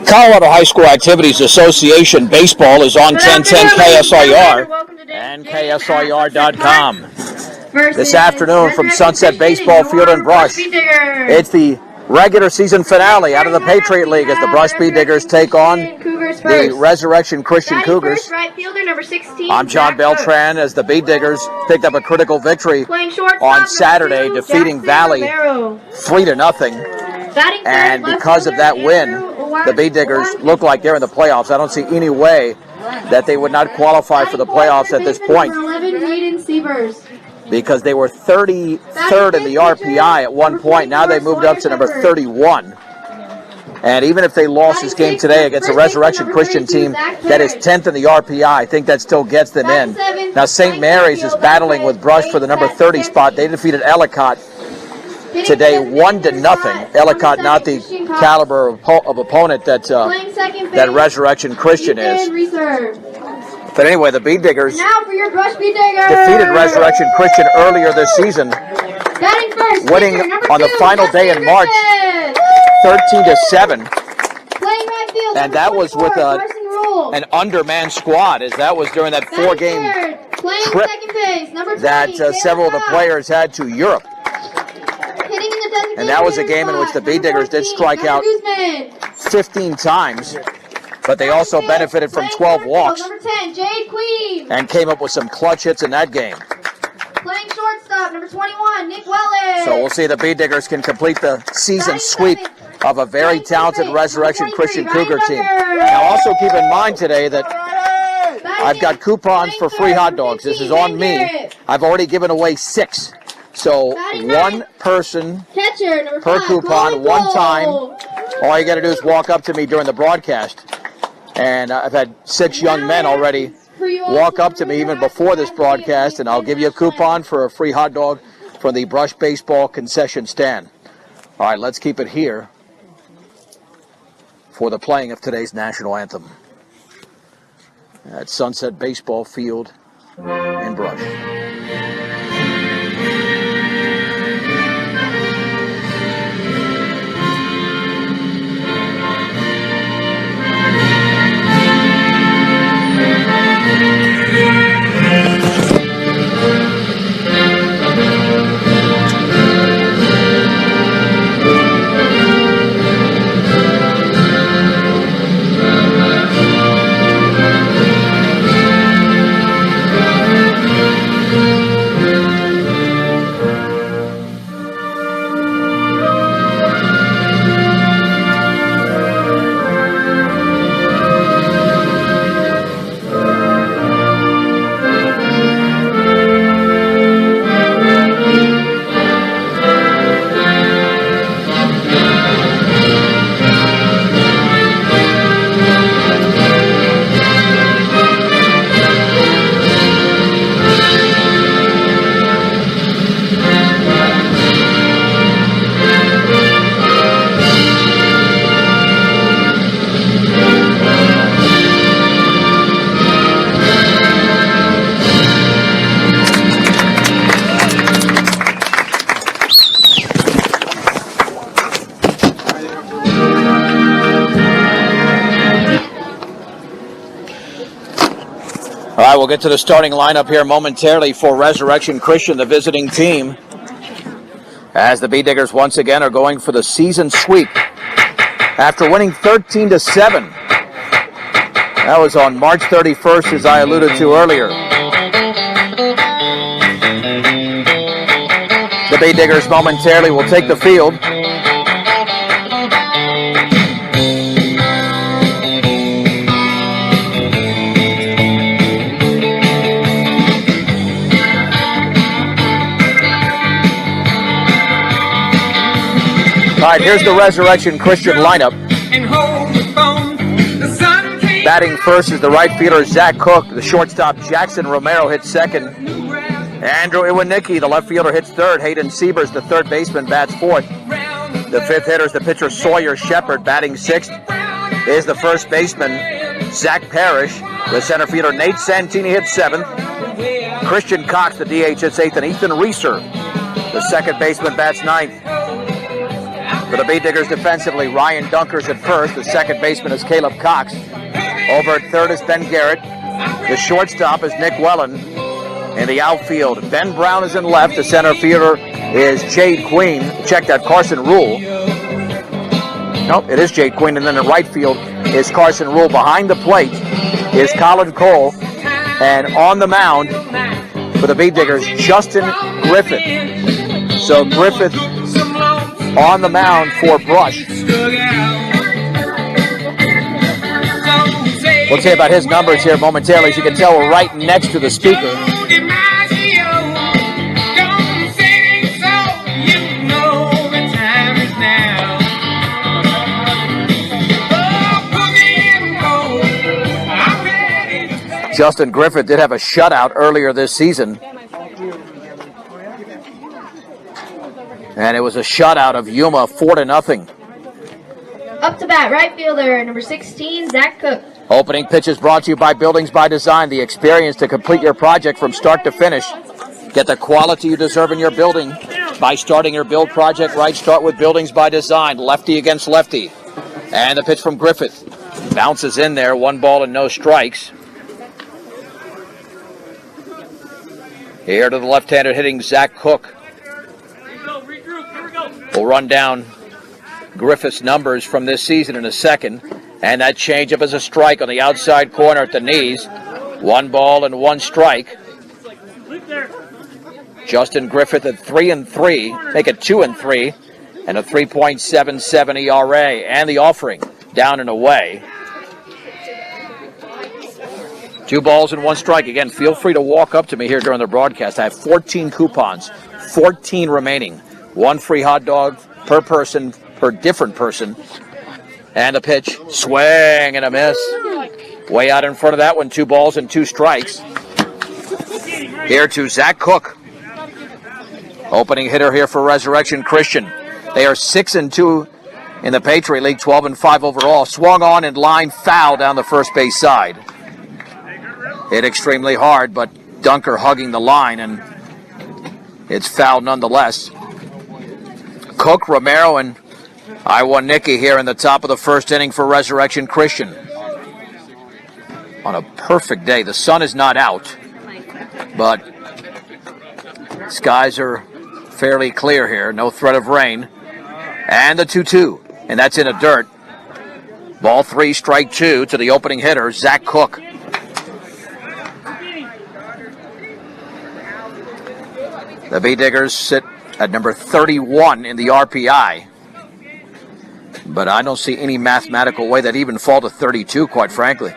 Colorado High School Activities Association Baseball is on 1010 KSIR and KSIR.com. This afternoon from Sunset Baseball Field in Brush, it's the regular season finale out of the Patriot League as the Brush Speed Diggers take on the Resurrection Christian Cougars. I'm John Beltran as the Bead Diggers picked up a critical victory on Saturday, defeating Valley 3-0. And because of that win, the Bead Diggers look like they're in the playoffs. I don't see any way that they would not qualify for the playoffs at this point, because they were 33rd in the RPI at one point. Now they moved up to number 31. And even if they lost this game today against a Resurrection Christian team that is 10th in the RPI, I think that still gets them in. Now St. Mary's is battling with Brush for the number 30 spot. They defeated Ellicott today 1-0. Ellicott not the caliber of opponent that Resurrection Christian is. But anyway, the Bead Diggers defeated Resurrection Christian earlier this season, winning on the final day in March 13-7. And that was with an undermanned squad, as that was during that 4-game trip that several of the players had to Europe. And that was a game in which the Bead Diggers did strike out 15 times, but they also benefited from 12 walks and came up with some clutch hits in that game. Playing shortstop, number 21, Nick Wellis. So we'll see if the Bead Diggers can complete the season sweep of a very talented Resurrection Christian Cougar team. Now also keep in mind today that I've got coupons for free hot dogs. This is on me. I've already given away 6. So one person per coupon, one time. All you got to do is walk up to me during the broadcast. And I've had 6 young men already walk up to me even before this broadcast, and I'll give you a coupon for a free hot dog from the Brush Baseball concession stand. All right, let's keep it here for the playing of today's national anthem at Sunset Baseball Field in Brush. All right, we'll get to the starting lineup here momentarily for Resurrection Christian, the visiting team, as the Bead Diggers once again are going for the season sweep after winning 13-7. That was on March 31st, as I alluded to earlier. The Bead Diggers momentarily will take the field. All right, here's the Resurrection Christian lineup. Batting first is the right fielder, Zach Cook. The shortstop, Jackson Romero, hits second. Andrew Iwanicki, the left fielder, hits third. Hayden Siebers, the third baseman, bats fourth. The fifth hitter is the pitcher, Sawyer Shepard. Batting sixth is the first baseman, Zach Parrish. The center fielder, Nate Santini, hits seventh. Christian Cox, the DH, hits eighth. And Ethan Reeser, the second baseman, bats ninth. For the Bee Diggers defensively, Ryan Dunkers at first. The second baseman is Caleb Cox. Over at third is Ben Garrett. The shortstop is Nick Wellen. In the outfield, Ben Brown is in left. The center fielder is Jade Queen. Check that, Carson Rule. Nope, it is Jade Queen. And then in right field is Carson Rule. Behind the plate is Colin Cole. And on the mound for the Bee Diggers, Justin Griffith. So Griffith on the mound for Brush. We'll say about his numbers here momentarily. As you can tell, we're right next to the speaker. Justin Griffith did have a shutout earlier this season. And it was a shutout of Yuma, 4-0. Up to bat, right fielder, number 16, Zach Cook. Opening pitch is brought to you by Buildings by Design, the experience to complete your project from start to finish. Get the quality you deserve in your building by starting your build project right. Start with Buildings by Design, lefty against lefty. And the pitch from Griffith. Bounces in there, 1 ball and no strikes. Here to the left-hander hitting Zach Cook. We'll run down Griffith's numbers from this season in a second. And that changeup is a strike on the outside corner at the knees. 1 ball and 1 strike. Justin Griffith at 3-3, make it 2-3, and a 3.77 ERA. And the offering down and away. 2 balls and 1 strike. Again, feel free to walk up to me here during the broadcast. I have 14 coupons, 14 remaining. 1 free hot dog per person, per different person. And a pitch, swing and a miss. Way out in front of that one, 2 balls and 2 strikes. Here to Zach Cook. Opening hitter here for Resurrection Christian. They are 6-2 in the Patriot League, 12-5 overall. Swung on and line foul down the first base side. Hit extremely hard, but Dunker hugging the line, and it's foul nonetheless. Cook, Romero, and Iwanicki here in the top of the first inning for Resurrection Christian. On a perfect day. The sun is not out, but skies are fairly clear here. No threat of rain. And the 2-2, and that's in the dirt. Ball 3, strike 2 to the opening hitter, Zach Cook. The Bee Diggers sit at number 31 in the RPI. But I don't see any mathematical way that even fall to 32, quite frankly.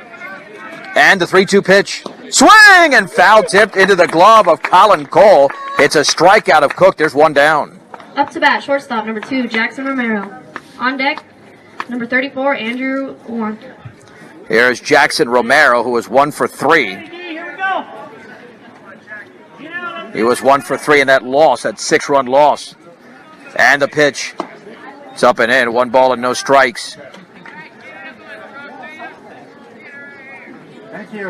And the 3-2 pitch. Swing and foul tipped into the glove of Colin Cole. It's a strikeout of Cook. There's 1 down. Up to bat, shortstop, number 2, Jackson Romero. On deck, number 34, Andrew Warren. Here's Jackson Romero, who was 1 for 3. He was 1 for 3 in that loss, that 6-run loss. And the pitch. It's up and in. 1 ball and no strikes. Thank you.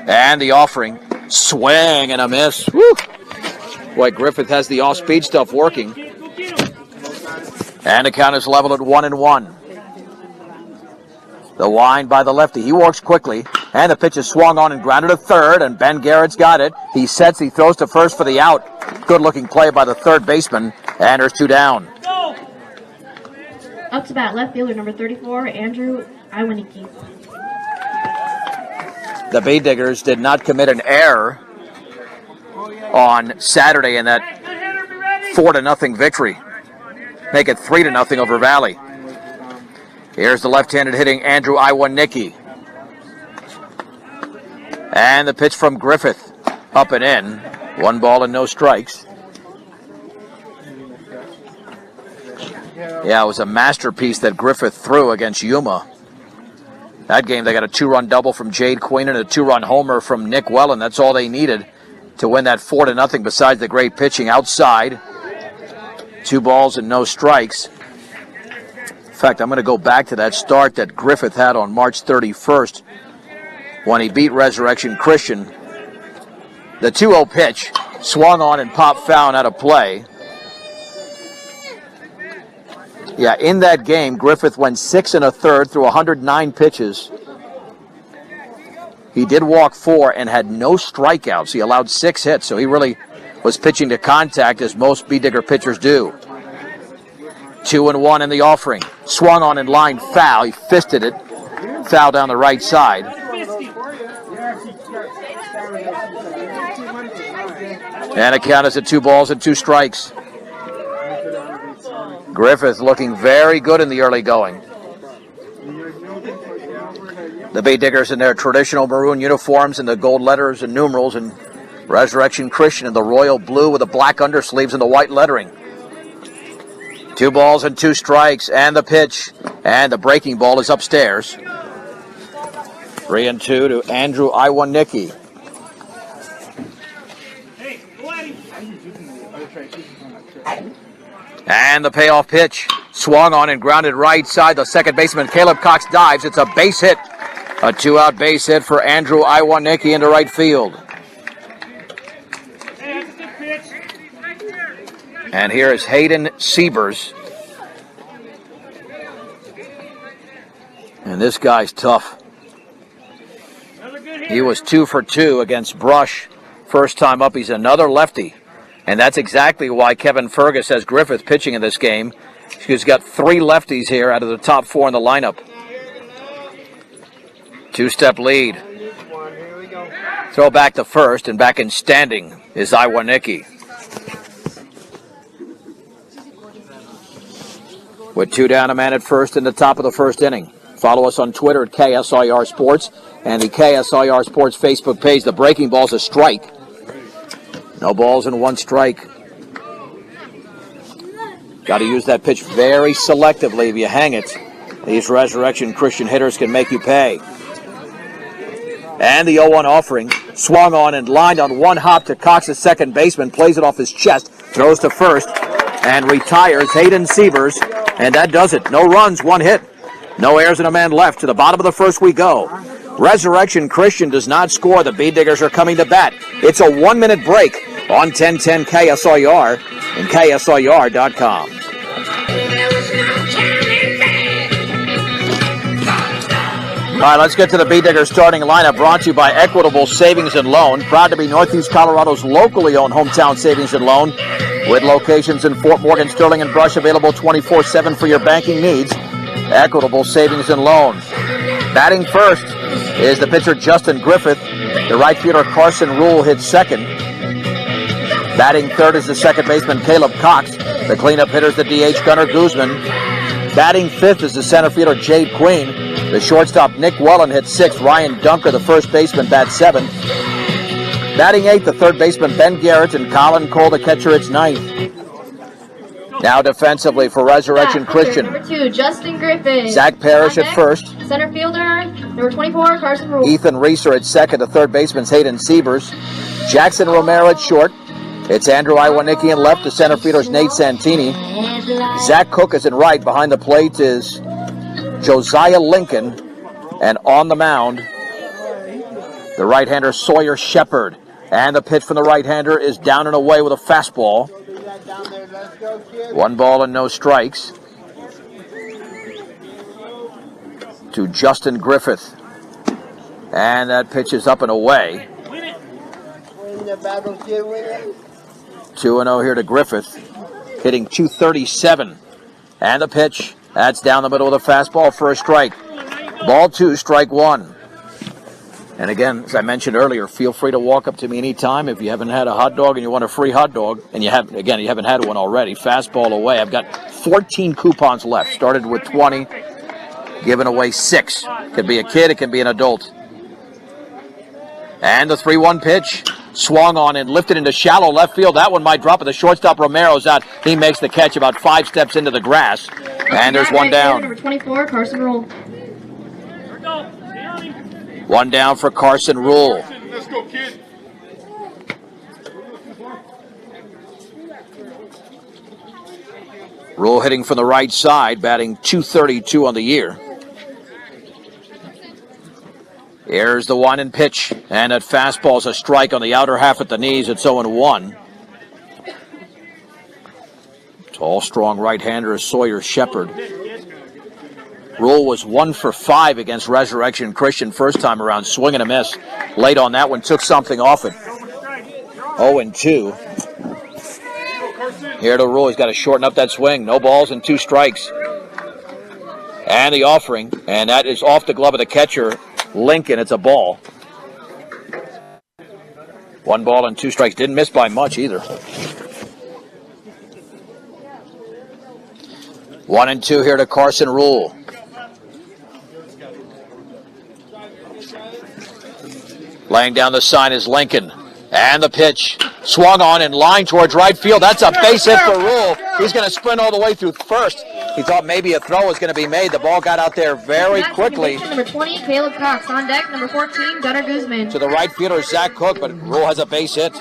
And the offering. Swing and a miss. Woo! Boy, Griffith has the off-speed stuff working. And the count is leveled at 1-1. The wind by the lefty. He works quickly. And the pitch is swung on and grounded to third. And Ben Garrett's got it. He sets. He throws to first for the out. Good-looking play by the third baseman. And there's 2 down. Up to bat, left fielder, number 34, Andrew Iwanicki. The Bee Diggers did not commit an error on Saturday in that 4-0 victory. Make it 3-0 over Valley. Here's the left-handed hitting Andrew Iwanicki. And the pitch from Griffith. Up and in. 1 ball and no strikes. Yeah, it was a masterpiece that Griffith threw against Yuma. That game, they got a 2-run double from Jade Queen and a 2-run homer from Nick Wellen. That's all they needed to win that 4-0 besides the great pitching outside. 2 balls and no strikes. In fact, I'm going to go back to that start that Griffith had on March 31st when he beat Resurrection Christian. The 2-0 pitch swung on and popped foul out of play. Yeah, in that game, Griffith went 6 1/3 through 109 pitches. He did walk 4 and had no strikeouts. He allowed 6 hits, so he really was pitching to contact as most B-Digger pitchers do. 2-1 in the offering. Swung on in line, foul. He fisted it. Foul down the right side. And a count is at 2 balls and 2 strikes. Griffith looking very good in the early going. The B-Diggers in their traditional maroon uniforms and the gold letters and numerals, and Resurrection Christian in the royal blue with the black undersleeves and the white lettering. 2 balls and 2 strikes, and the pitch, and the breaking ball is upstairs. 3-2 to Andrew Iwanicki. And the payoff pitch, swung on and grounded right side. The second baseman, Caleb Cox, dives. It's a base hit. A 2-out base hit for Andrew Iwanicki into right field. And here is Hayden Siebers. And this guy's tough. He was 2 for 2 against Brush. First time up, he's another lefty. And that's exactly why Kevin Fergus has Griffith pitching in this game. He's got 3 lefties here out of the top 4 in the lineup. 2-step lead. Throw back to first, and back in standing is Iwanicki. With 2 down, a man at first in the top of the first inning. Follow us on Twitter at KSIR Sports and the KSIR Sports Facebook page. The breaking ball's a strike. No balls and 1 strike. Got to use that pitch very selectively. If you hang it, these Resurrection Christian hitters can make you pay. And the 0-1 offering. Swung on and lined on 1 hop to Cox's second baseman. Plays it off his chest. Throws to first. And retires Hayden Siebers. And that does it. No runs, 1 hit. No errors and a man left. To the bottom of the first we go. Resurrection Christian does not score. The B-Diggers are coming to bat. It's a 1-minute break on 1010 KSIR and KSIR.com. All right, let's get to the B-Diggers starting lineup, brought to you by Equitable Savings and Loan. Proud to be Northeast Colorado's locally owned hometown savings and loan, with locations in Fort Morgan, Sterling, and Brush, available 24/7 for your banking needs. Equitable Savings and Loan. Batting first is the pitcher Justin Griffith. The right fielder Carson Rule hits second. Batting third is the second baseman Caleb Cox. The cleanup hitter is the DH Gunnar Guzman. Batting fifth is the center fielder Jade Queen. The shortstop Nick Wellen hits sixth. Ryan Dunker, the first baseman, bats seventh. Batting eighth, the third baseman Ben Garrett, and Colin Cole, the catcher, hits ninth. Now defensively for Resurrection Christian. Number 2, Justin Griffith. Zach Parrish at first. Center fielder, number 24, Carson Rule. Ethan Reeser at second. The third baseman's Hayden Siebers. Jackson Romero at short. It's Andrew Iwanicki in left. The center fielder's Nate Santini. Zach Cook is in right. Behind the plate is Josiah Lincoln. And on the mound, the right-hander Sawyer Shepard. And the pitch from the right-hander is down and away with a fastball. 1 ball and no strikes to Justin Griffith. And that pitch is up and away. 2-0 here to Griffith, hitting .237. And the pitch, that's down the middle with a fastball for a strike. Ball 2, strike 1. And again, as I mentioned earlier, feel free to walk up to me anytime if you haven't had a hot dog and you want a free hot dog, and you haven't had one already. Fastball away. I've got 14 coupons left. Started with 20, given away 6. Could be a kid, it can be an adult. And the 3-1 pitch, swung on and lifted into shallow left field. That one might drop, but the shortstop Romero's out. He makes the catch about 5 steps into the grass. And there's one down. Number 24, Carson Rule. 1 down for Carson Rule. Let's go, kid. Rule hitting from the right side, batting .232 on the year. Here's the 1 and pitch, and that fastball's a strike on the outer half at the knees. It's 0-1. Tall, strong right-hander is Sawyer Shepard. Rule was 1 for 5 against Resurrection Christian first time around. Swing and a miss. Late on that one, took something off it. 0-2. Here to Rule. He's got to shorten up that swing. No balls and 2 strikes. And the offering. And that is off the glove of the catcher, Lincoln. It's a ball. 1 ball and 2 strikes. Didn't miss by much either. 1-2 here to Carson Rule. Laying down the sign is Lincoln. And the pitch swung on in line towards right field. That's a base hit for Rule. He's going to sprint all the way through first. He thought maybe a throw was going to be made. The ball got out there very quickly. Number 20, Caleb Cox. On deck, number 14, Gunnar Guzman. To the right fielder, Zach Cook, but Rule has a base hit.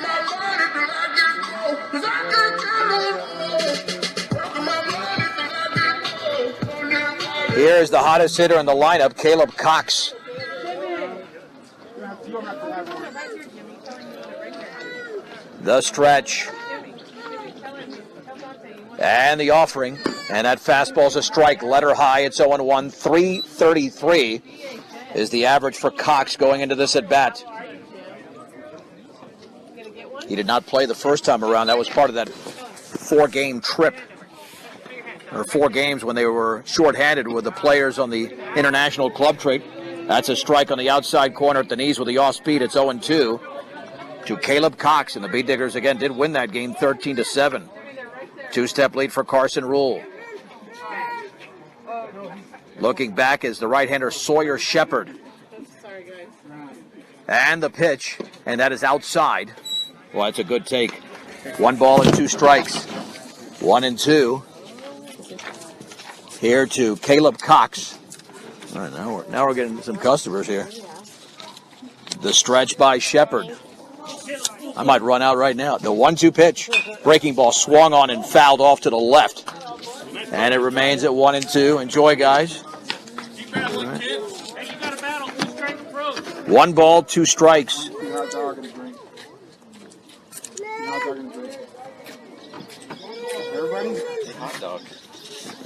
Here's the hottest hitter in the lineup, Caleb Cox. The stretch. And the offering. And that fastball's a strike. Letter high. It's 0-1. 333 is the average for Cox going into this at bat. He did not play the first time around. That was part of that 4-game trip. Or 4 games when they were shorthanded with the players on the international club trip. That's a strike on the outside corner at the knees with the off speed. It's 0-2 to Caleb Cox. And the Bee Diggers again did win that game 13-7. 2-step lead for Carson Rule. Looking back is the right-hander Sawyer Shepard. And the pitch, and that is outside. Well, that's a good take. 1 ball and 2 strikes. 1-2. Here to Caleb Cox. All right, now we're getting some customers here. The stretch by Shepard. I might run out right now. The 1-2 pitch. Breaking ball swung on and fouled off to the left. And it remains at 1-2. Enjoy, guys. Right. 1 ball, 2 strikes. Hot dog.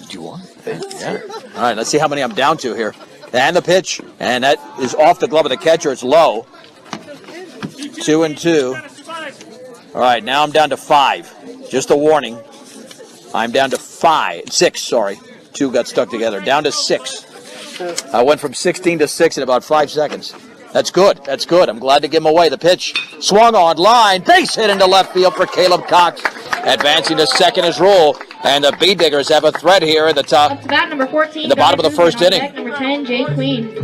Do you want? Yeah. All right, let's see how many I'm down to here. And the pitch. And that is off the glove of the catcher. It's low. 2-2. All right, now I'm down to 5. Just a warning. I'm down to 6, 2 got stuck together. Down to 6. I went from 16 to 6 in about 5 seconds. That's good. That's good. I'm glad to give him away. The pitch swung on line. Base hit into left field for Caleb Cox. Advancing to second is Rule. And the Bee Diggers have a threat here at the top. Up to bat, number 14. In the bottom of the first inning. Deck, number 10, Jay Queen.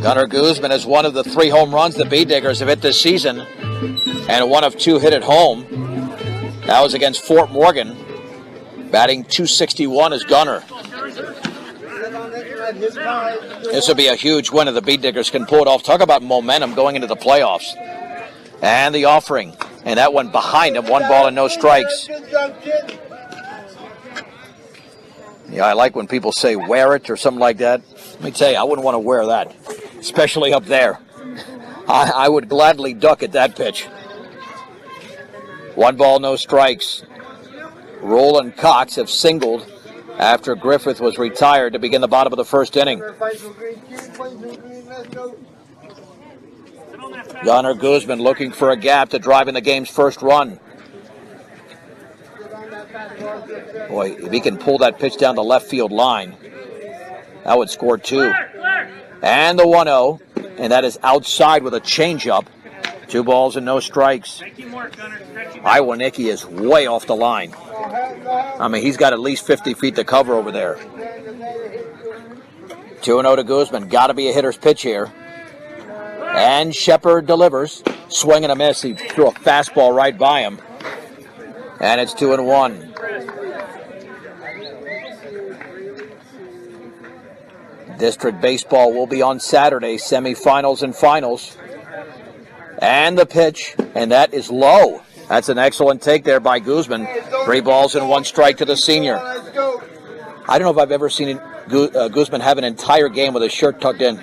Gunnar Guzman is one of the 3 home runs the Bee Diggers have hit this season. And 1 of 2 hit at home. That was against Fort Morgan. Batting .261 is Gunnar. This will be a huge win if the Bee Diggers can pull it off. Talk about momentum going into the playoffs. And the offering. And that one behind him. 1 ball and no strikes. Yeah, I like when people say wear it or something like that. Let me tell you, I wouldn't want to wear that. Especially up there. I would gladly duck at that pitch. 1 ball, no strikes. Rule and Cox have singled after Griffith was retired to begin the bottom of the first inning. Gunnar Guzman looking for a gap to drive in the game's first run. Boy, if he can pull that pitch down the left field line, that would score 2. And the 1-0, and that is outside with a changeup. 2 balls and no strikes. Iwanicki is way off the line. I mean, he's got at least 50 feet to cover over there. 2-0 to Guzman. Got to be a hitter's pitch here. And Shepard delivers. Swing and a miss. He threw a fastball right by him. And it's 2-1. District baseball will be on Saturday, semifinals and finals. And the pitch, and that is low. That's an excellent take there by Guzman. 3 balls and 1 strike to the senior. I don't know if I've ever seen Guzman have an entire game with his shirt tucked in.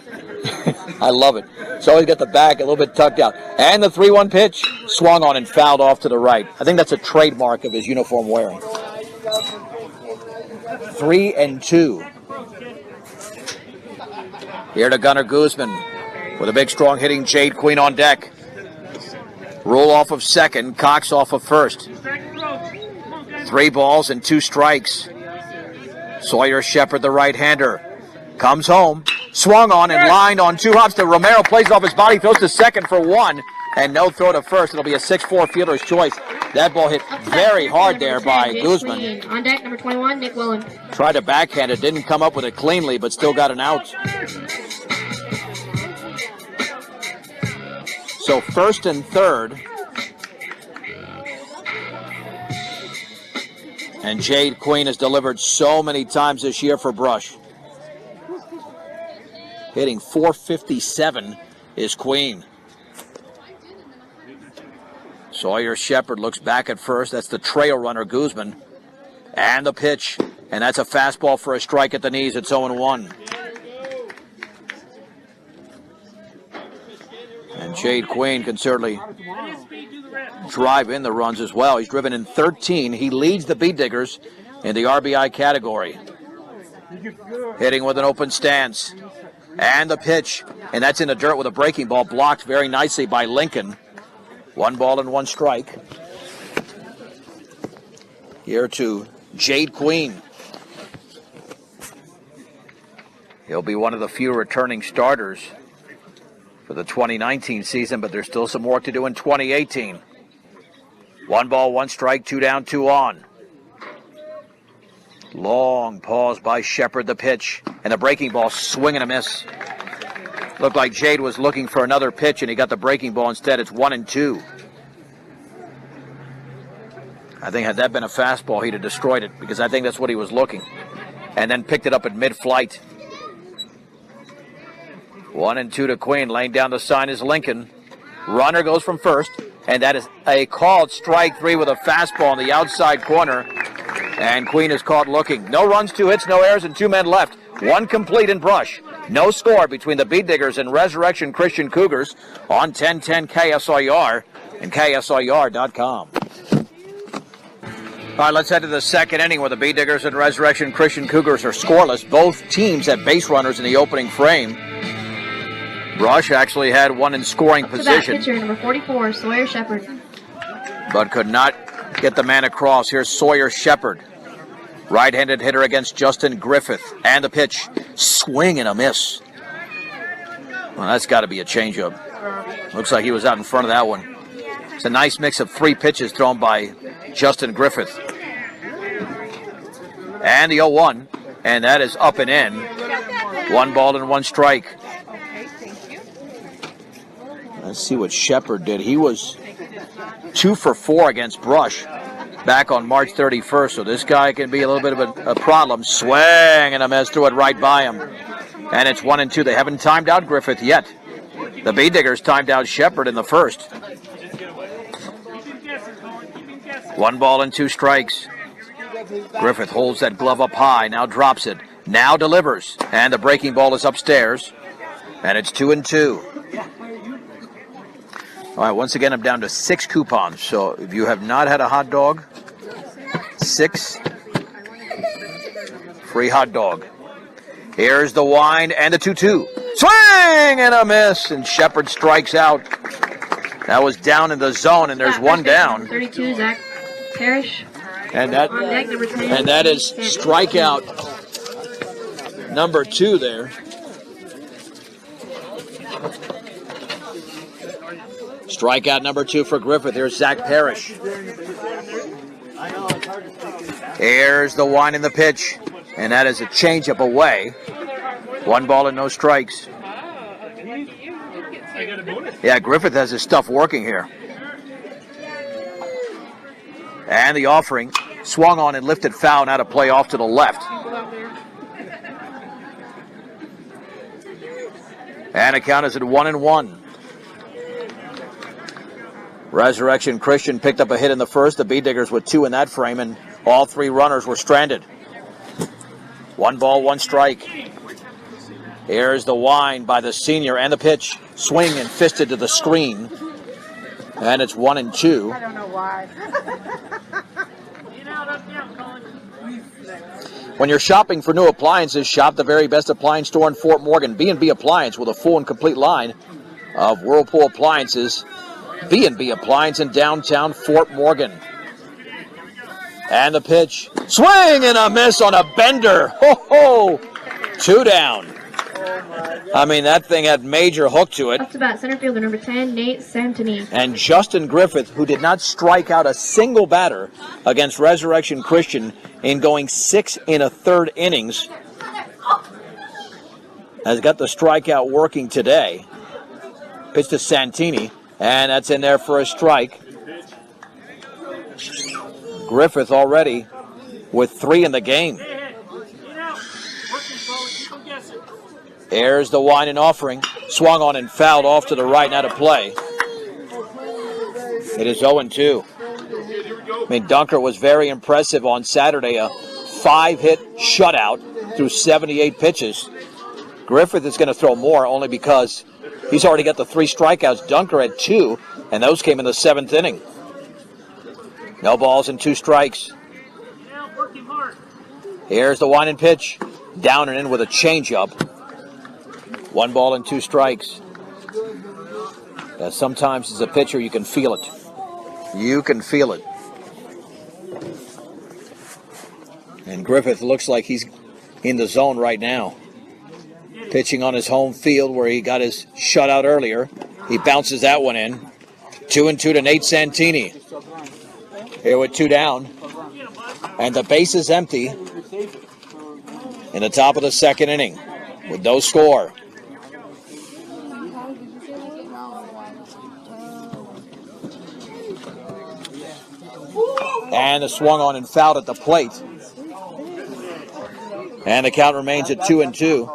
I love it. So he's got the back a little bit tucked out. And the 3-1 pitch swung on and fouled off to the right. I think that's a trademark of his uniform wearing. 3-2. Here to Gunnar Guzman with a big, strong hitting Jade Queen on deck. Roll off of second, Cox off of first. 3 balls and 2 strikes. Sawyer Shepherd, the right-hander, comes home, swung on and lined on 2 hops to Romero, plays it off his body, throws to second for 1, and no throw to first. It'll be a 6-4 fielder's choice. That ball hit very hard there by Guzman. On deck, number 21, Nick Willen. Tried to backhand it, didn't come up with it cleanly, but still got an out. So first and third. And Jade Queen has delivered so many times this year for Brush. Hitting .457 is Queen. Sawyer Shepherd looks back at first. That's the trail runner, Guzman. And the pitch. And that's a fastball for a strike at the knees. It's 0-1. And Jade Queen can certainly drive in the runs as well. He's driven in 13. He leads the Bead Diggers in the RBI category. Hitting with an open stance. And the pitch. And that's in the dirt with a breaking ball, blocked very nicely by Lincoln. 1 ball and 1 strike. Here to Jade Queen. He'll be one of the few returning starters for the 2019 season, but there's still some work to do in 2018. 1 ball, 1 strike, 2 down, 2 on. Long pause by Shepherd, the pitch, and the breaking ball, swing and a miss. Looked like Jade was looking for another pitch, and he got the breaking ball instead. It's 1-2. I think had that been a fastball, he'd have destroyed it, because I think that's what he was looking. And then picked it up at mid-flight. 1-2 to Queen. Laying down the sign is Lincoln. Runner goes from first, and that is a called strike 3 with a fastball in the outside corner. And Queen is caught looking. No runs, 2 hits, no errors, and 2 men left. 1 complete in Brush. No score between the Bead Diggers and Resurrection Christian Cougars on 1010 KSIR and KSIR.com. All right, let's head to the second inning where the Bead Diggers and Resurrection Christian Cougars are scoreless. Both teams had base runners in the opening frame. Brush actually had one in scoring position. Pitcher number 44, Sawyer Shepherd. But could not get the man across. Here's Sawyer Shepherd. Right-handed hitter against Justin Griffith. And the pitch. Swing and a miss. Well, that's got to be a changeup. Looks like he was out in front of that one. It's a nice mix of 3 pitches thrown by Justin Griffith. And the 0-1. And that is up and in. 1 ball and 1 strike. Let's see what Shepherd did. He was 2 for 4 against Brush back on March 31st. So this guy can be a little bit of a problem. Swing and a miss, threw it right by him. And it's 1-2. They haven't timed out Griffith yet. The Bead Diggers timed out Shepherd in the first. 1 ball and 2 strikes. Griffith holds that glove up high, now drops it, now delivers. And the breaking ball is upstairs. And it's 2-2. All right, once again, I'm down to 6 coupons. So if you have not had a hot dog, 6 free hot dog. Here's the wind and the 2-2. Swing and a miss, and Shepherd strikes out. That was down in the zone, and there's 1 down. 32, Zach Parrish. And that is strikeout number 2 there. Strikeout number 2 for Griffith. Here's Zach Parrish. Here's the wind in the pitch. And that is a changeup away. 1 ball and no strikes. Yeah, Griffith has his stuff working here. And the offering swung on and lifted foul, now to play off to the left. And the count is at 1-1. Resurrection Christian picked up a hit in the first. The Bead Diggers with 2 in that frame, and all 3 runners were stranded. 1 ball, 1 strike. Here's the wind by the senior and the pitch. Swing and fisted to the screen. And it's 1-2. I don't know why. When you're shopping for new appliances, shop the very best appliance store in Fort Morgan. B&B Appliance, with a full and complete line of Whirlpool appliances. B&B Appliance in downtown Fort Morgan. And the pitch. Swing and a miss on a bender. Ho-ho! 2 down. I mean, that thing had major hook to it. Up to bat, center fielder number 10, Nate Santini. And Justin Griffith, who did not strike out a single batter against Resurrection Christian in going 6 1/3 innings, has got the strikeout working today. Pitch to Santini, and that's in there for a strike. Griffith already with 3 in the game. Here's the wind and offering. Swung on and fouled off to the right and out of play. It is 0-2. I mean, Dunker was very impressive on Saturday. A 5-hit shutout through 78 pitches. Griffith is going to throw more only because he's already got the 3 strikeouts. Dunker had 2, and those came in the 7th inning. No balls and 2 strikes. Here's the wind and pitch. Down and in with a changeup. 1 ball and 2 strikes. Sometimes as a pitcher you can feel it. You can feel it. And Griffith looks like he's in the zone right now. Pitching on his home field where he got his shutout earlier. He bounces that one in. 2-2 to Nate Santini. Here with 2 down. And the base is empty in the top of the 2nd inning with no score. And the swung on and fouled at the plate. And the count remains at 2-2.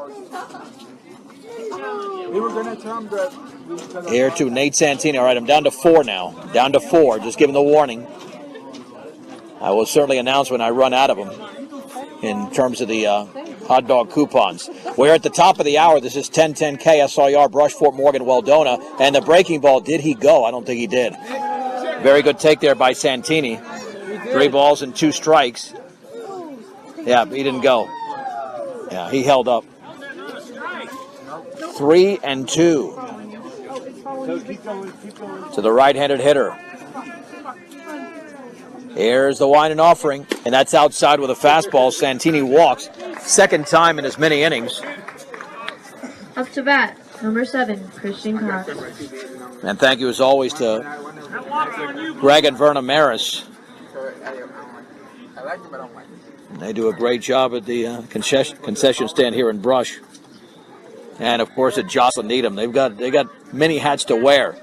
Here to Nate Santini. All right, I'm down to 4 now. Down to 4. Just giving the warning. I will certainly announce when I run out of them in terms of the hot dog coupons. We're at the top of the hour. This is 1010 KSIR, Brush, Fort Morgan, Weldona. And the breaking ball, did he go? I don't think he did. Very good take there by Santini. 3 balls and 2 strikes. Yeah, he didn't go. Yeah, he held up. 3-2 to the right-handed hitter. Here's the wind and offering, and that's outside with a fastball. Santini walks. 2nd time in as many innings. Up to bat, number 7, Christian Cox. And thank you as always to Greg and Verna Maris. They do a great job at the concession stand here in Brush. And of course at Jocelyn Needham. They got many hats to wear.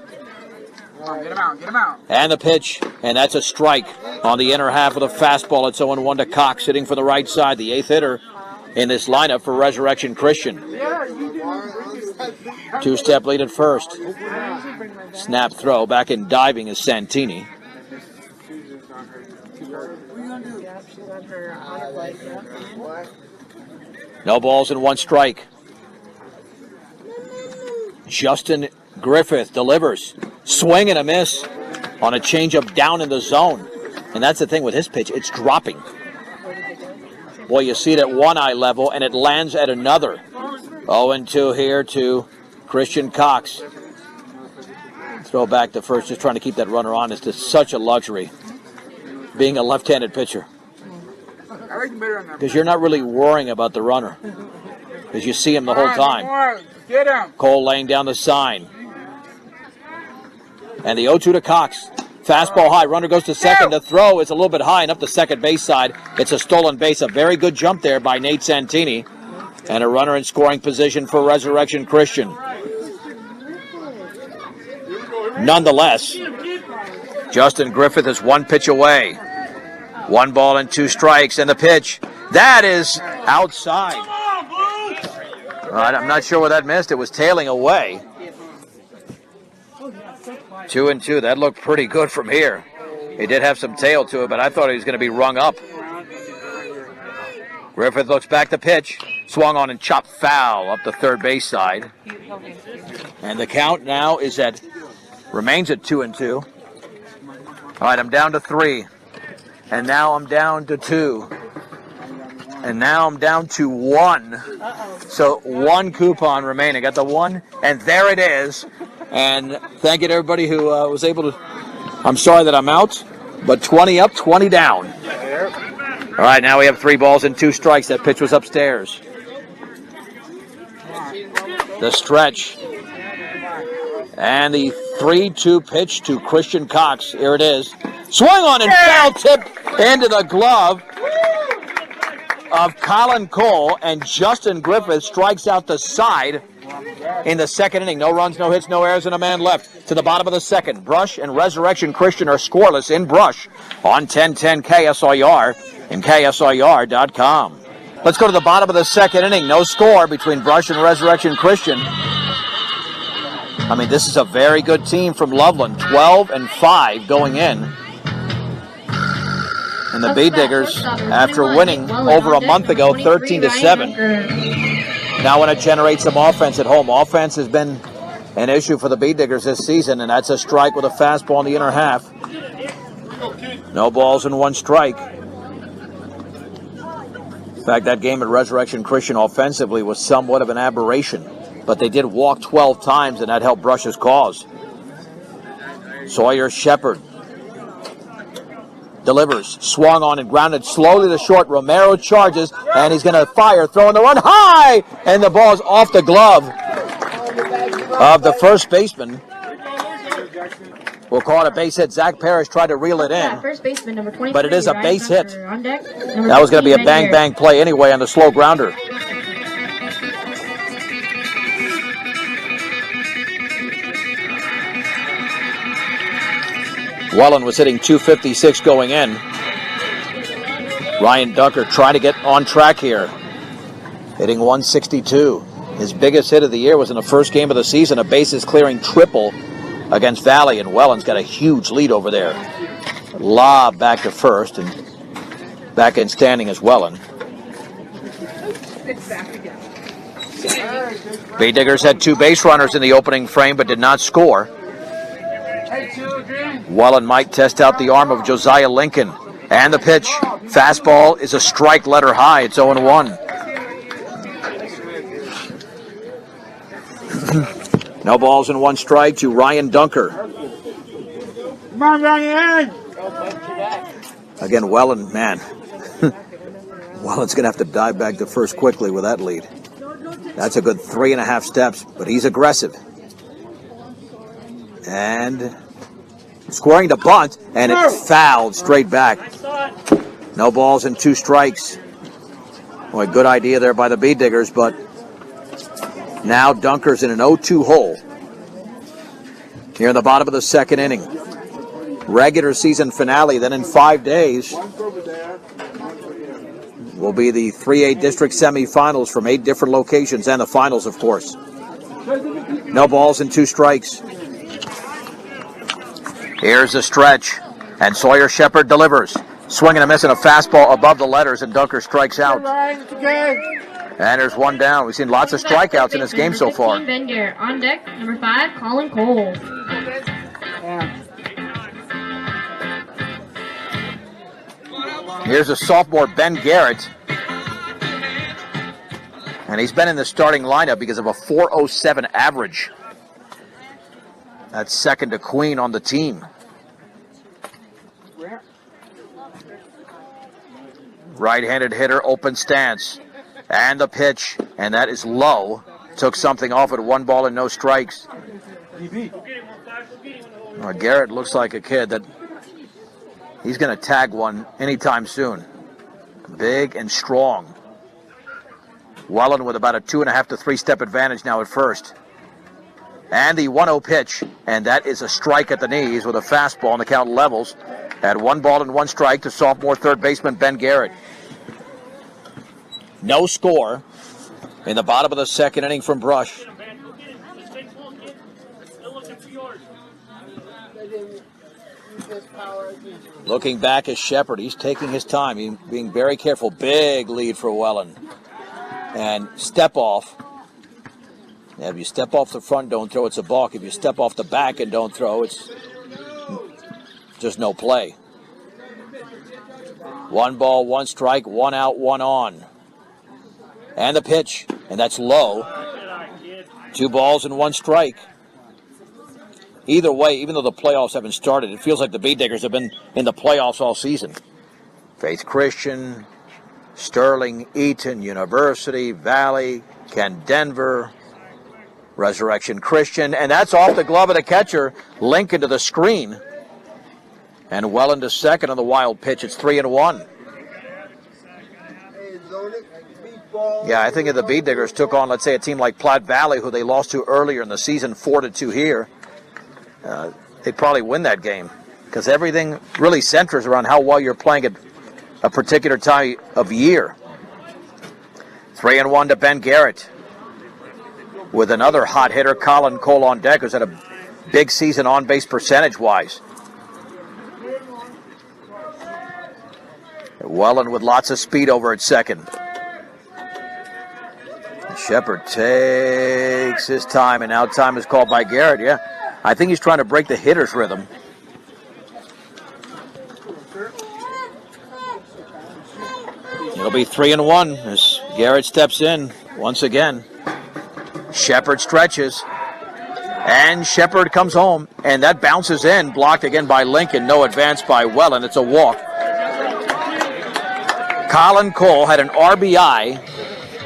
Get him out. And the pitch, and that's a strike on the inner half of the fastball. It's 0-1 to Cox, sitting for the right side, the 8th hitter in this lineup for Resurrection Christian. 2-step lead at first. Snap throw, back in diving is Santini. No balls and 1 strike. Justin Griffith delivers. Swing and a miss on a changeup down in the zone. And that's the thing with his pitch, it's dropping. Boy, you see it at one eye level, and it lands at another. 0-2 here to Christian Cox. Throw back to first, just trying to keep that runner on. It's just such a luxury, being a left-handed pitcher. Because you're not really worrying about the runner, because you see him the whole time. Get him. Cole laying down the sign. And the 0-2 to Cox. Fastball high. Runner goes to second. The throw is a little bit high and up the second base side. It's a stolen base. A very good jump there by Nate Santini. And a runner in scoring position for Resurrection Christian. Nonetheless, Justin Griffith is 1 pitch away. 1 ball and 2 strikes. And the pitch, that is outside. All right, I'm not sure where that missed. It was tailing away. 2-2. That looked pretty good from here. He did have some tail to it, but I thought he was going to be rung up. Griffith looks back to pitch. Swung on and chopped foul up the third base side. And the count now remains at 2-2. All right, I'm down to 3. And now I'm down to 2. And now I'm down to 1. So 1 coupon remaining. Got the 1, and there it is. And thank you to everybody who was able to. I'm sorry that I'm out, but 20 up, 20 down. All right, now we have 3 balls and 2 strikes. That pitch was upstairs. The stretch. And the 3-2 pitch to Christian Cox. Here it is. Swung on and foul tip into the glove of Colin Cole, and Justin Griffith strikes out the side in the second inning. No runs, no hits, no errors, and a man left. To the bottom of the second, Brush and Resurrection Christian are scoreless in Brush on 1010 KSIR and KSIR.com. Let's go to the bottom of the second inning. No score between Brush and Resurrection Christian. I mean, this is a very good team from Loveland. 12-5 going in. And the Bee Diggers, after winning over a month ago, 13-7, now want to generate some offense at home. Offense has been an issue for the Bee Diggers this season, and that's a strike with a fastball in the inner half. No balls and 1 strike. In fact, that game at Resurrection Christian offensively was somewhat of an aberration, but they did walk 12 times, and that helped Brush's cause. Sawyer Shepard delivers, swung on and grounded slowly to short. Romero charges, and he's going to fire, throwing the run high, and the ball's off the glove of the first baseman. We'll call it a base hit. Zach Parrish tried to reel it in, First baseman, number 23, but it is a base hit. On deck, That was going to be a bang-bang play anyway on the slow grounder. Welland was hitting .256 going in. Ryan Dunker trying to get on track here, hitting .162. His biggest hit of the year was in the first game of the season, a bases-clearing triple against Valley, and Welland's got a huge lead over there. Lob back to first, and back in standing is Welland. Bee Diggers had 2 base runners in the opening frame, but did not score. Welland might test out the arm of Josiah Lincoln. And the pitch. Fastball is a strike letter high. It's 0-1. No balls and 1 strike to Ryan Dunker. Come on, Ryan! Again, Welland, man. Welland's going to have to dive back to first quickly with that lead. That's a good 3.5 steps, but he's aggressive. And scoring the bunt, and it's fouled straight back. No balls and 2 strikes. Boy, good idea there by the Bee Diggers, but now Dunker's in an 0-2 hole here in the bottom of the second inning. Regular season finale, then in 5 days will be the 3A district semifinals from 8 different locations, and the finals, of course. No balls and 2 strikes. Here's the stretch, and Sawyer Shepard delivers. Swing and a miss and a fastball above the letters, and Dunker strikes out. And there's 1 down. We've seen lots of strikeouts in this game so far. Ben Garrett. On deck, number 5, Colin Cole. Here's a sophomore, Ben Garrett. And he's been in the starting lineup because of a .407 average. That's second to Queen on the team. Right-handed hitter, open stance. And the pitch, and that is low. Took something off at 1 ball and no strikes. Well, Garrett looks like a kid that he's going to tag one anytime soon. Big and strong. Welland with about a 2.5 to 3 step advantage now at first. And the 1-0 pitch, and that is a strike at the knees with a fastball, and the count levels at 1 ball and 1 strike to sophomore third baseman Ben Garrett. No score in the bottom of the second inning from Brush. Looking back at Shepard, he's taking his time, being very careful. Big lead for Welland. and step off. Now, if you step off the front, don't throw, it's a balk. If you step off the back and don't throw, it's just no play. 1 ball, 1 strike, 1 out, 1 on. And the pitch, and that's low. 2 balls and 1 strike. Either way, even though the playoffs haven't started, it feels like the Bee Diggers have been in the playoffs all season. Faith Christian, Sterling, Eaton, University, Valley, Ken Denver, Resurrection Christian, and that's off the glove of the catcher. Lincoln to the screen. And well into second on the wild pitch. It's 3-1. Yeah, I think if the Bee Diggers took on, let's say, a team like Platte Valley, who they lost to earlier in the season, 4-2 here, they'd probably win that game. Because everything really centers around how well you're playing at a particular time of year. 3-1 to Ben Garrett. With another hot hitter, Colin Cole on deck, who's had a big season on base percentage-wise. Welland with lots of speed over at second. Shepard takes his time, and now time is called by Garrett. Yeah, I think he's trying to break the hitter's rhythm. It'll be 3-1 as Garrett steps in once again. Shepard stretches, and Shepard comes home, and that bounces in, blocked again by Lincoln. No advance by Welland. It's a walk. Colin Cole had an RBI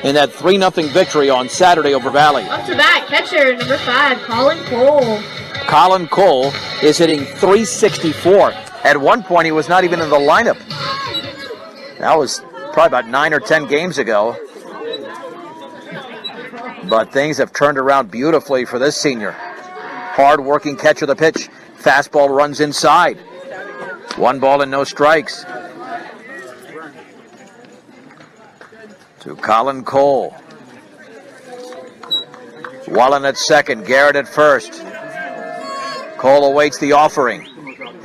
in that 3-0 victory on Saturday over Valley. Up to bat, catcher number 5, Colin Cole. Colin Cole is hitting .364. At one point, he was not even in the lineup. That was probably about 9 or 10 games ago. But things have turned around beautifully for this senior. Hard-working catcher the pitch. Fastball runs inside. 1 ball and no strikes. To Colin Cole. Wallen at second, Garrett at first. Cole awaits the offering.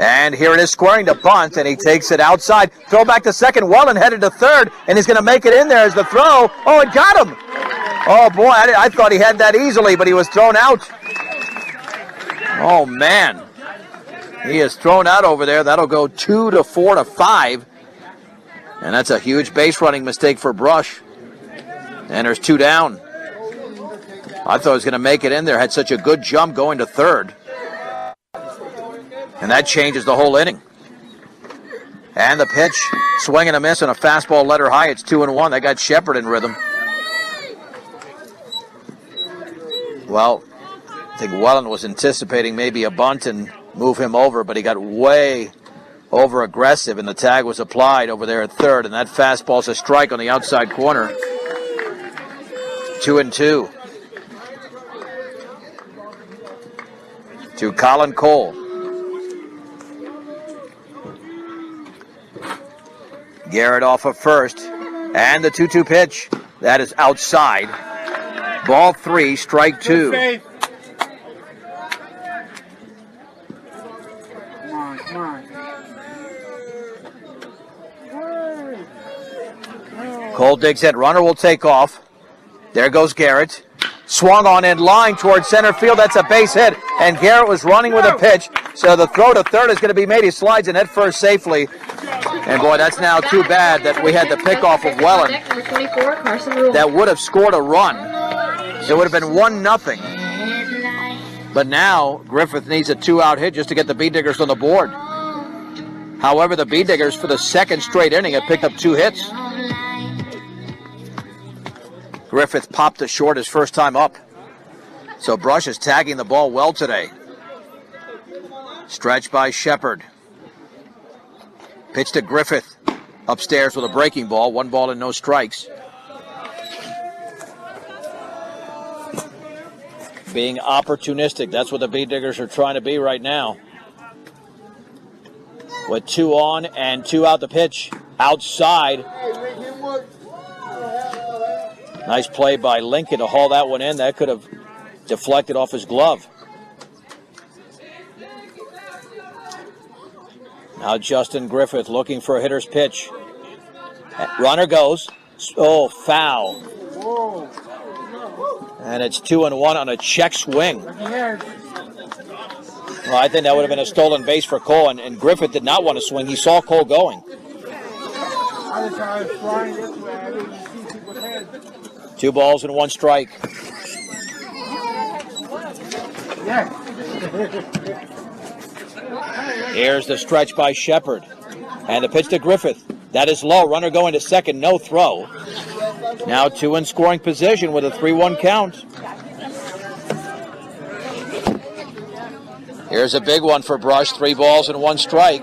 And here it is, squaring to bunt, and he takes it outside. Throw back to second. Wallen headed to third, and he's going to make it in there as the throw. Oh, it got him. Oh, boy, I thought he had that easily, but he was thrown out. Oh, man. He is thrown out over there. That'll go 2 to 4 to 5. And that's a huge base running mistake for Brush. And there's 2 down. I thought he was going to make it in there. Had such a good jump going to third. And that changes the whole inning. And the pitch, swing and a miss, and a fastball letter high. It's 2-1. They got Shepard in rhythm. Well, I think Welland was anticipating maybe a bunt and move him over, but he got way over aggressive, and the tag was applied over there at third, and that fastball's a strike on the outside corner. 2-2. To Colin Cole. Garrett off of first, and the 2-2 pitch. That is outside. Ball 3, strike 2. Come on. Cole digs it. Runner will take off. There goes Garrett. Swung on in line towards center field. That's a base hit. And Garrett was running with a pitch. So the throw to third is going to be made. He slides in at first safely. And boy, that's now too bad that we had the pickoff of Welland. That would have scored a run. It would have been 1-0. But now Griffith needs a 2-out hit just to get the Bee Diggers on the board. However, the Bee Diggers for the second straight inning have picked up 2 hits. Griffith popped to short his first time up. So Brush is tagging the ball well today. Stretch by Shepard. Pitch to Griffith. Upstairs with a breaking ball. 1 ball and no strikes. Being opportunistic. That's what the Bee Diggers are trying to be right now. With 2 on and 2 out the pitch. Outside. Nice play by Lincoln to haul that one in. That could have deflected off his glove. Now Justin Griffith looking for a hitter's pitch. Runner goes. Oh, foul. And it's 2-1 on a check swing. Well, I think that would have been a stolen base for Cole, and Griffith did not want to swing. He saw Cole going. 2 balls and 1 strike. Here's the stretch by Shepard. And the pitch to Griffith. That is low. Runner going to second. No throw. Now 2 in scoring position with a 3-1 count. Here's a big one for Brush. 3 balls and 1 strike.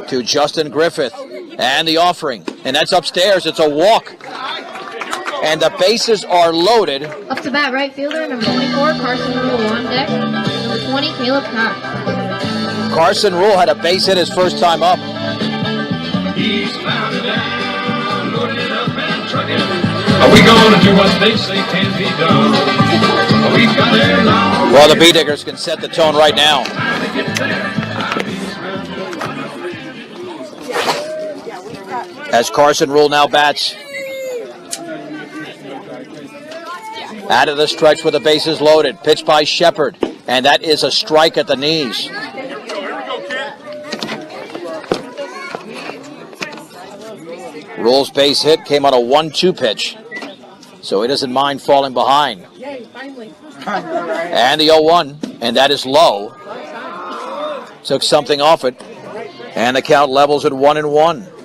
To Justin Griffith. And the offering. And that's upstairs. It's a walk. And the bases are loaded. Up to bat, right fielder, number 24, Carson Rule on deck. Number 20, Caleb Cox. Carson Rule had a base hit his first time up. He's found it down, loaded up and trucking. Are we going to do what they say can be done? We've got a long Well, the B-Diggers can set the tone right now. As Carson Rule now bats. Out of the stretch with the bases loaded. Pitch by Shepard. And that is a strike at the knees. Rule's base hit came on a 1-2 pitch. So he doesn't mind falling behind. And the 0-1. And that is low. Took something off it. And the count levels at 1-1.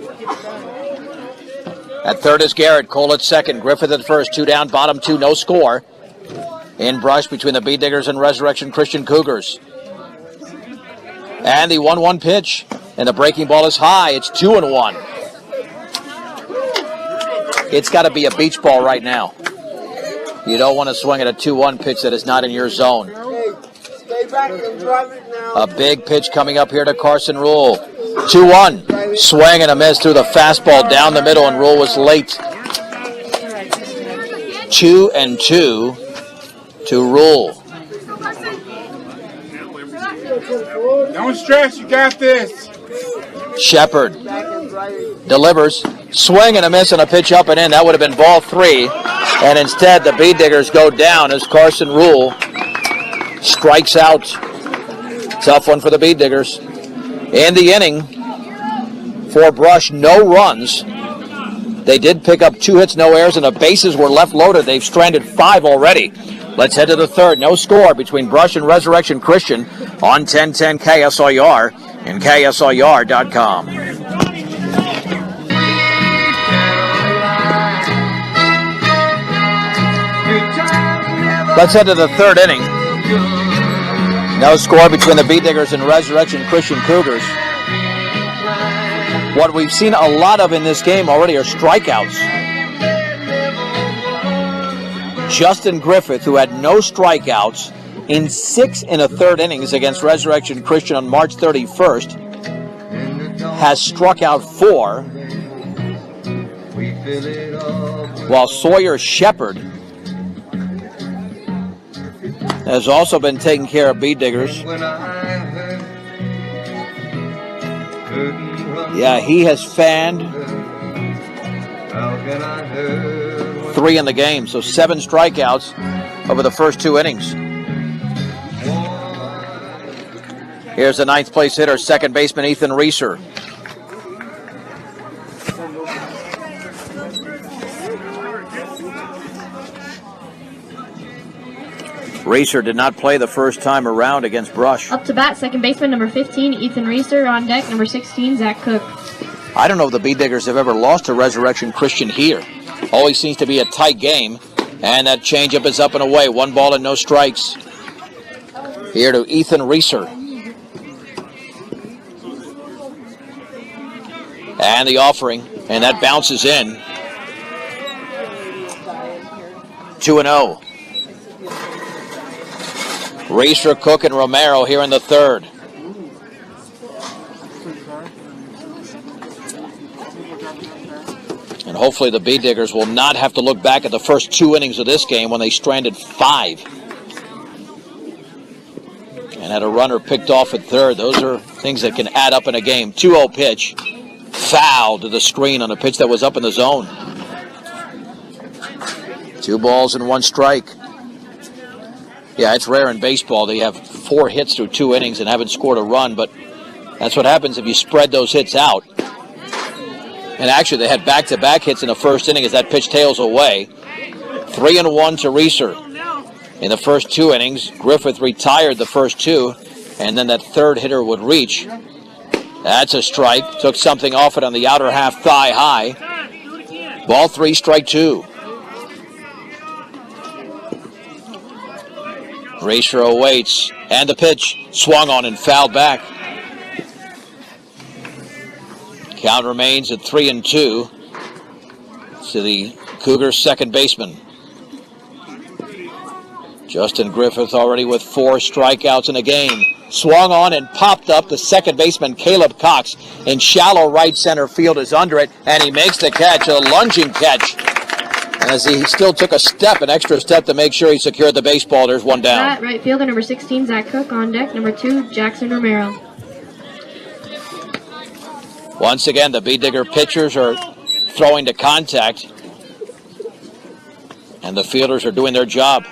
At third is Garrett. Cole at second. Griffith at first. 2 down, bottom 2, no score. In brush between the B-Diggers and Resurrection Christian Cougars. And the 1-1 pitch. And the breaking ball is high. It's 2-1. It's got to be a beach ball right now. You don't want to swing at a 2-1 pitch that is not in your zone. A big pitch coming up here to Carson Rule. 2-1. Swing and a miss through the fastball down the middle, and Rule was late. 2-2 to Rule. Don't stress, you got this. Shepard delivers. Swing and a miss and a pitch up and in. That would have been ball 3. And instead, the B-Diggers go down as Carson Rule strikes out. Tough one for the B-Diggers. In the inning, for Brush, no runs. They did pick up 2 hits, no errors, and the bases were left loaded. They've stranded 5 already. Let's head to the third. No score between Brush and Resurrection Christian on 1010 KSIR and KSIR.com. Let's head to the third inning. No score between the B-Diggers and Resurrection Christian Cougars. What we've seen a lot of in this game already are strikeouts. Justin Griffith, who had no strikeouts in 6 1/3 innings against Resurrection Christian on March 31st, has struck out 4, while Sawyer Shepard has also been taking care of B-Diggers. Yeah, he has fanned 3 in the game, so 7 strikeouts over the first 2 innings. Here's the 9th place hitter, second baseman Ethan Reeser. Reeser did not play the first time around against Brush. Up to bat, second baseman number 15, Ethan Reeser. On deck, number 16, Zach Cook. I don't know if the B-Diggers have ever lost to Resurrection Christian here. Always seems to be a tight game. And that changeup is up and away. 1 ball and no strikes. Here to Ethan Reeser. And the offering. And that bounces in. 2-0. Reeser, Cook, and Romero here in the third. And hopefully the B-Diggers will not have to look back at the first 2 innings of this game when they stranded 5. And had a runner picked off at third. Those are things that can add up in a game. 2-0 pitch. Foul to the screen on a pitch that was up in the zone. 2 balls and 1 strike. Yeah, it's rare in baseball that you have 4 hits through 2 innings and haven't scored a run, but that's what happens if you spread those hits out. And actually, they had back-to-back hits in the first inning as that pitch tails away. 3-1 to Reeser. In the first 2 innings, Griffith retired the first 2, and then that third hitter would reach. That's a strike. Took something off it on the outer half thigh high. Ball 3, strike 2. Reeser awaits, and the pitch swung on and fouled back. Count remains at 3-2 to the Cougars' second baseman. Justin Griffith already with 4 strikeouts in a game. Swung on and popped up. The second baseman, Caleb Cox, in shallow right center field is under it, and he makes the catch, a lunging catch. As he still took an extra step to make sure he secured the baseball. There's one down. Right fielder, number 16, Zach Cook. On deck, number 2, Jackson Romero. Once again, the B-Digger pitchers are throwing to contact, and the fielders are doing their job.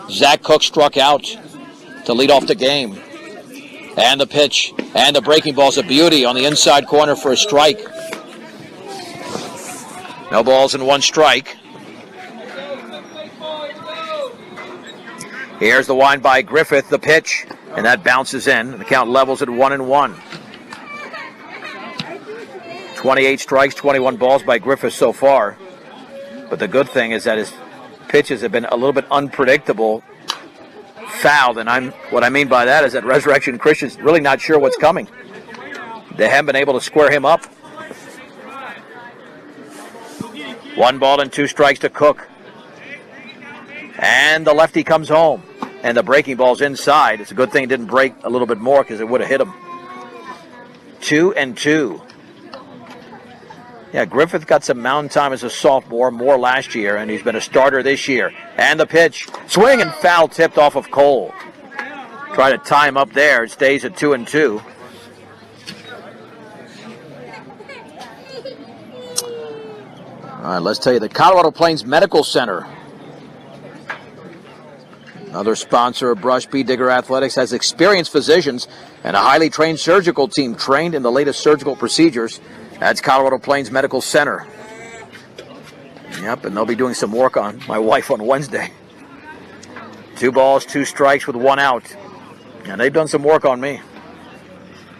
Zach Cook struck out to lead off the game. And the pitch, and the breaking ball's a beauty on the inside corner for a strike. No balls and 1 strike. Here's the wind by Griffith, the pitch, and that bounces in. The count levels at 1-1. 28 strikes, 21 balls by Griffith so far. But the good thing is that his pitches have been a little bit unpredictable, fouled, and what I mean by that is that Resurrection Christian's really not sure what's coming. They haven't been able to square him up. 1 ball and 2 strikes to Cook. And the lefty comes home. And the breaking ball's inside. It's a good thing it didn't break a little bit more because it would have hit him. 2-2. Yeah, Griffith got some mound time as a sophomore, more last year, and he's been a starter this year. And the pitch. Swing and foul tipped off of Cole. Try to tie him up there. It stays at 2-2. All right, let's tell you the Colorado Plains Medical Center. Another sponsor of Brush. B-Digger Athletics has experienced physicians and a highly trained surgical team trained in the latest surgical procedures. That's Colorado Plains Medical Center. Yep, and they'll be doing some work on my wife on Wednesday. 2 balls, 2 strikes with 1 out. And they've done some work on me.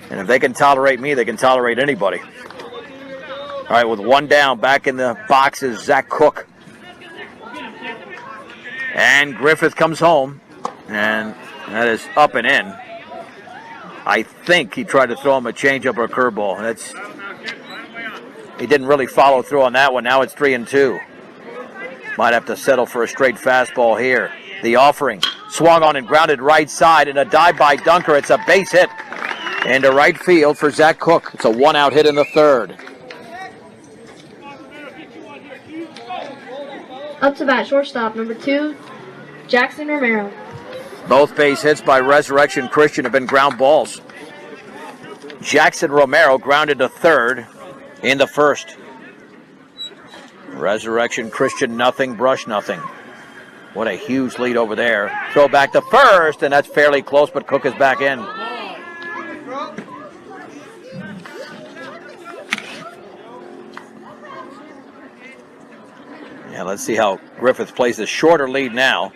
And if they can tolerate me, they can tolerate anybody. All right, with 1 down, back in the box is Zach Cook. And Griffith comes home, and that is up and in. I think he tried to throw him a changeup or a curveball. He didn't really follow through on that one. Now it's 3-2. Might have to settle for a straight fastball here. The offering swung on and grounded right side, and a dive by Dunker. It's a base hit into right field for Zach Cook. It's a 1-out hit in the 3rd. Up to bat, shortstop, number 2, Jackson Romero. Both base hits by Resurrection Christian have been ground balls. Jackson Romero grounded to 3rd in the 1st. Resurrection Christian nothing, Brush nothing. What a huge lead over there. Throw back to 1st, and that's fairly close, but Cook is back in. Yeah, let's see how Griffith plays the shorter lead now.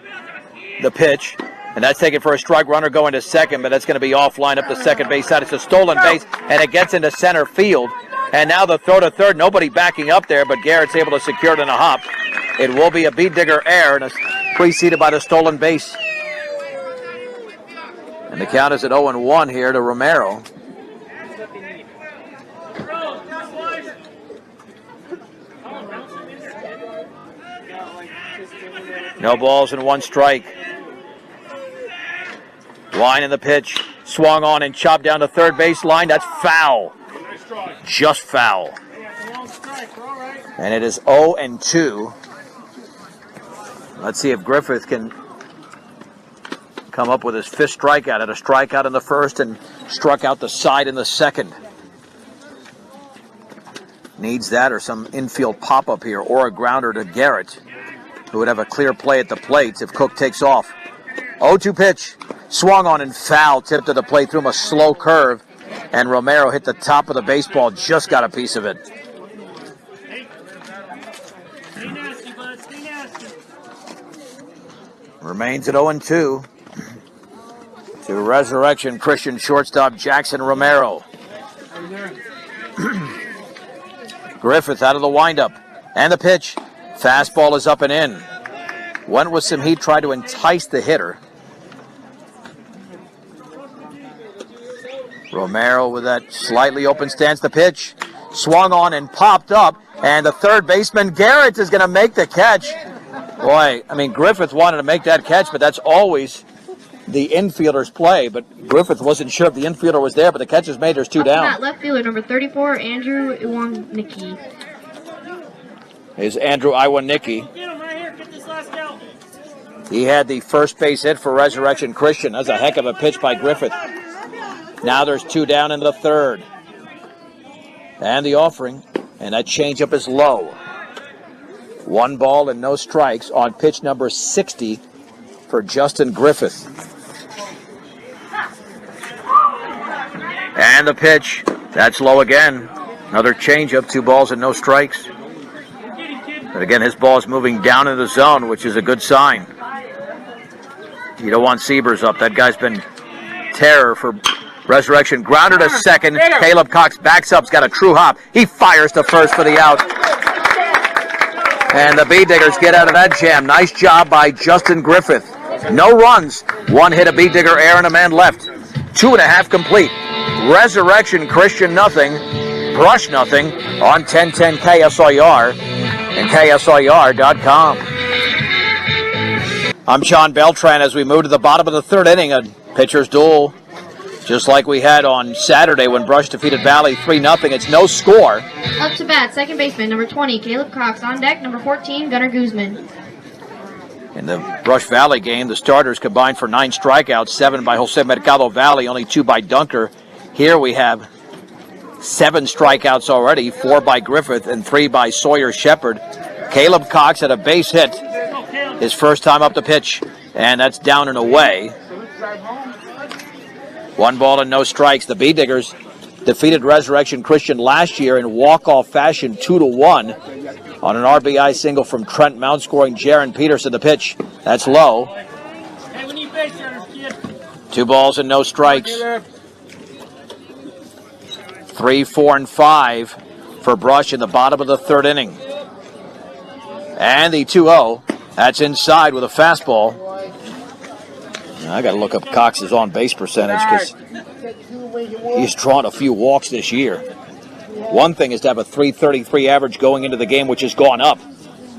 The pitch, and that's taken for a strike. Runner going to second, but that's going to be offline up the second base side. It's a stolen base, and it gets into center field. And now the throw to 3rd. Nobody backing up there, but Garrett's able to secure it in a hop. It will be a B-Digger error, and it's preceded by the stolen base. And the count is at 0-1 here to Romero. No balls and 1 strike. Line in the pitch. Swung on and chopped down the 3rd base line. That's foul. Just foul. And it is 0-2. Let's see if Griffith can come up with his 5th strikeout. Had a strikeout in the 1st and struck out the side in the 2nd. Needs that or some infield pop-up here or a grounder to Garrett. who would have a clear play at the plate if Cook takes off. 0-2 pitch. Swung on and foul. Tipped to the plate, threw him a slow curve. And Romero hit the top of the baseball, just got a piece of it. Remains at 0-2. To Resurrection Christian shortstop Jackson Romero. Griffith out of the windup. And the pitch. Fastball is up and in. Went with some heat, tried to entice the hitter. Romero with that slightly open stance. The pitch. Swung on and popped up. And the third baseman, Garrett, is going to make the catch. Boy, I mean, Griffith wanted to make that catch, but that's always the infielder's play. But Griffith wasn't sure if the infielder was there, but the catch is made. There's two down. That left fielder, number 34, Andrew Iwanicki. Is Andrew Iwanicki. He had the first base hit for Resurrection Christian. That's a heck of a pitch by Griffith. Now there's two down in the third. And the offering. And that changeup is low. 1 ball and no strikes on pitch number 60 for Justin Griffith. And the pitch. That's low again. Another changeup, 2 balls and no strikes. But again, his ball is moving down in the zone, which is a good sign. You don't want Siebers up. That guy's been terror for Resurrection. Grounded to second. Caleb Cox backs up. He's got a true hop. He fires to first for the out. And the B-Diggers get out of that jam. Nice job by Justin Griffith. No runs. 1 hit, a B-Digger error, and a man left. 2.5 complete. Resurrection Christian nothing. Brush nothing on 1010 KSIR and KSIR.com. I'm John Beltran as we move to the bottom of the third inning. A pitcher's duel, just like we had on Saturday when Brush defeated Valley 3-0. It's no score. Up to bat, second baseman, number 20, Caleb Cox. On deck, number 14, Gunnar Guzman. In the Brush Valley game, the starters combined for 9 strikeouts, 7 by Jose Mercado Valley, only 2 by Dunker. Here we have 7 strikeouts already, 4 by Griffith and 3 by Sawyer Shepard. Caleb Cox had a base hit his first time up the pitch, and that's down and away. 1 ball and no strikes. The B-Diggers defeated Resurrection Christian last year in walk-off fashion 2-1 on an RBI single from Trent Mount, scoring Jaron Peterson. The pitch, that's low. 2 balls and no strikes. 3, 4, and 5 for Brush in the bottom of the third inning. And the 2-0. That's inside with a fastball. I got to look up Cox's on-base percentage because he's drawn a few walks this year. One thing is to have a .333 average going into the game, which has gone up.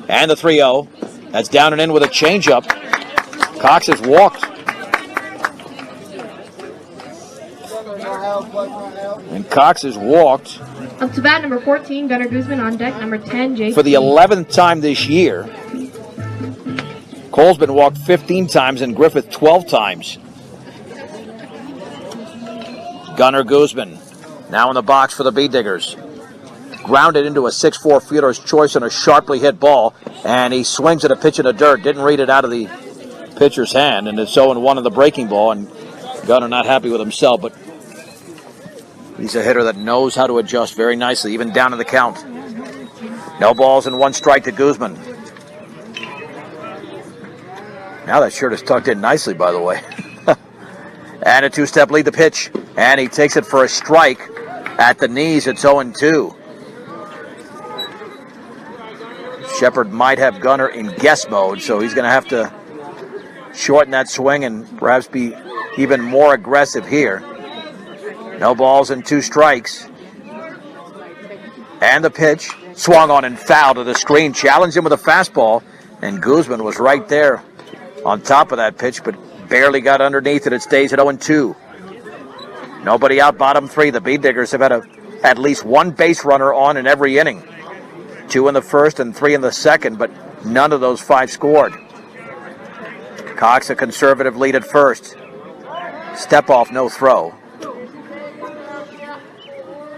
And the 3-0. That's down and in with a changeup. Cox has walked. And Cox has walked. Up to bat, number 14, Gunnar Guzman. On deck, number 10, Jake. For the 11th time this year. Cole's been walked 15 times and Griffith 12 times. Gunnar Guzman now in the box for the B-Diggers. Grounded into a 6-4 fielder's choice on a sharply hit ball, and he swings at a pitch in the dirt. Didn't read it out of the pitcher's hand, and it's 0-1 of the breaking ball, and Gunnar not happy with himself, but he's a hitter that knows how to adjust very nicely, even down in the count. No balls and 1 strike to Guzman. Now that shirt is tucked in nicely, by the way. And a 2-step lead, the pitch. And he takes it for a strike at the knees. It's 0-2. Shepard might have Gunnar in guess mode, so he's going to have to shorten that swing and perhaps be even more aggressive here. No balls and 2 strikes. And the pitch. Swung on and fouled to the screen. Challenged him with a fastball. And Guzman was right there on top of that pitch, but barely got underneath it. It stays at 0-2. Nobody out, bottom 3. The B-Diggers have had at least 1 base runner on in every inning. 2 in the first and 3 in the second, but none of those 5 scored. Cox a conservative lead at first. Step off, no throw.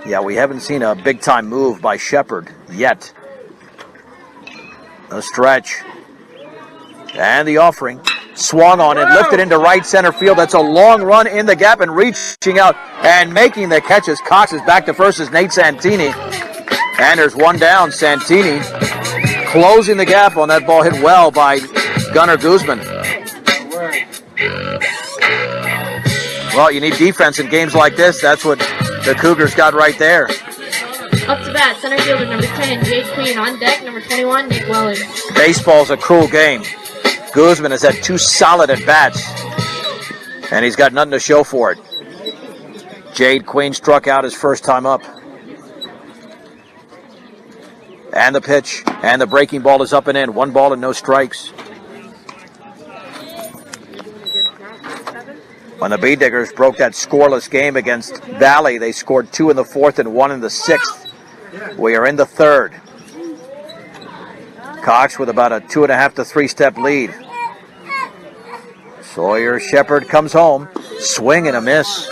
Yeah, we haven't seen a big-time move by Shepard yet. A stretch. And the offering. Swung on and lifted into right center field. That's a long run in the gap and reaching out and making the catches. Cox is back to first as Nate Santini. And there's one down. Santini closing the gap on that ball hit well by Gunnar Guzman. Well, you need defense in games like this. That's what the Cougars got right there. Up to bat, center fielder number 10, Jade Queen. On deck, number 21, Nick Welling. Baseball's a cruel game. Guzman has had 2 solid at-bats, and he's got nothing to show for it. Jade Queen struck out his first time up. And the pitch, and the breaking ball is up and in. 1 ball and no strikes. When the Bee-Diggers broke that scoreless game against Valley, they scored 2 in the 4th and 1 in the 6th. We are in the 3rd. Cox with about a 2.5 to 3-step lead. Sawyer Shepherd comes home. Swing and a miss.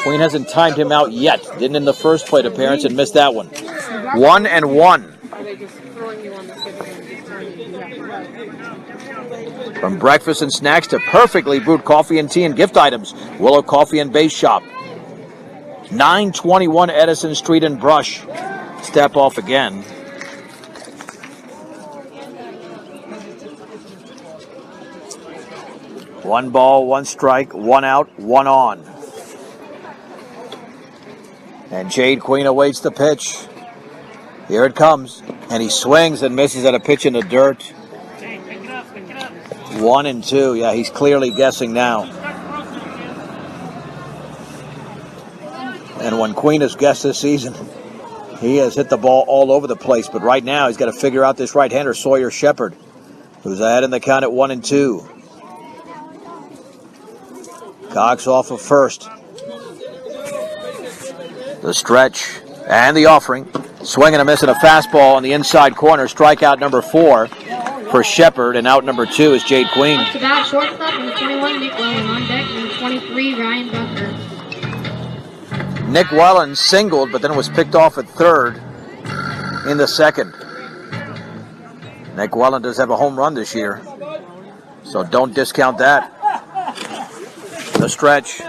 Queen hasn't timed him out yet. Didn't in the first plate appearance and missed that one. 1-1. From breakfast and snacks to perfectly brewed coffee and tea and gift items, Willow Coffee and Base Shop. 921 Edison Street in Brush. Step off again. One ball, 1 strike, 1 out, 1 on. And Jade Queen awaits the pitch. Here it comes. And he swings and misses at a pitch in the dirt. 1-2. Yeah, he's clearly guessing now. And when Queen has guessed this season, he has hit the ball all over the place. But right now, he's got to figure out this right-hander, Sawyer Shepherd, who's ahead in the count at 1-2. Cox off of first. The stretch and the offering. Swing and a miss and a fastball on the inside corner. Strikeout number 4 for Shepherd, and out number 2 is Jade Queen. Up to bat, shortstop, number 21, Nick Welling. On deck, number 23, Ryan Buckner. Nick Welland singled, but then was picked off at 3rd in the 2nd. Nick Welland does have a home run this year, so don't discount that. The stretch.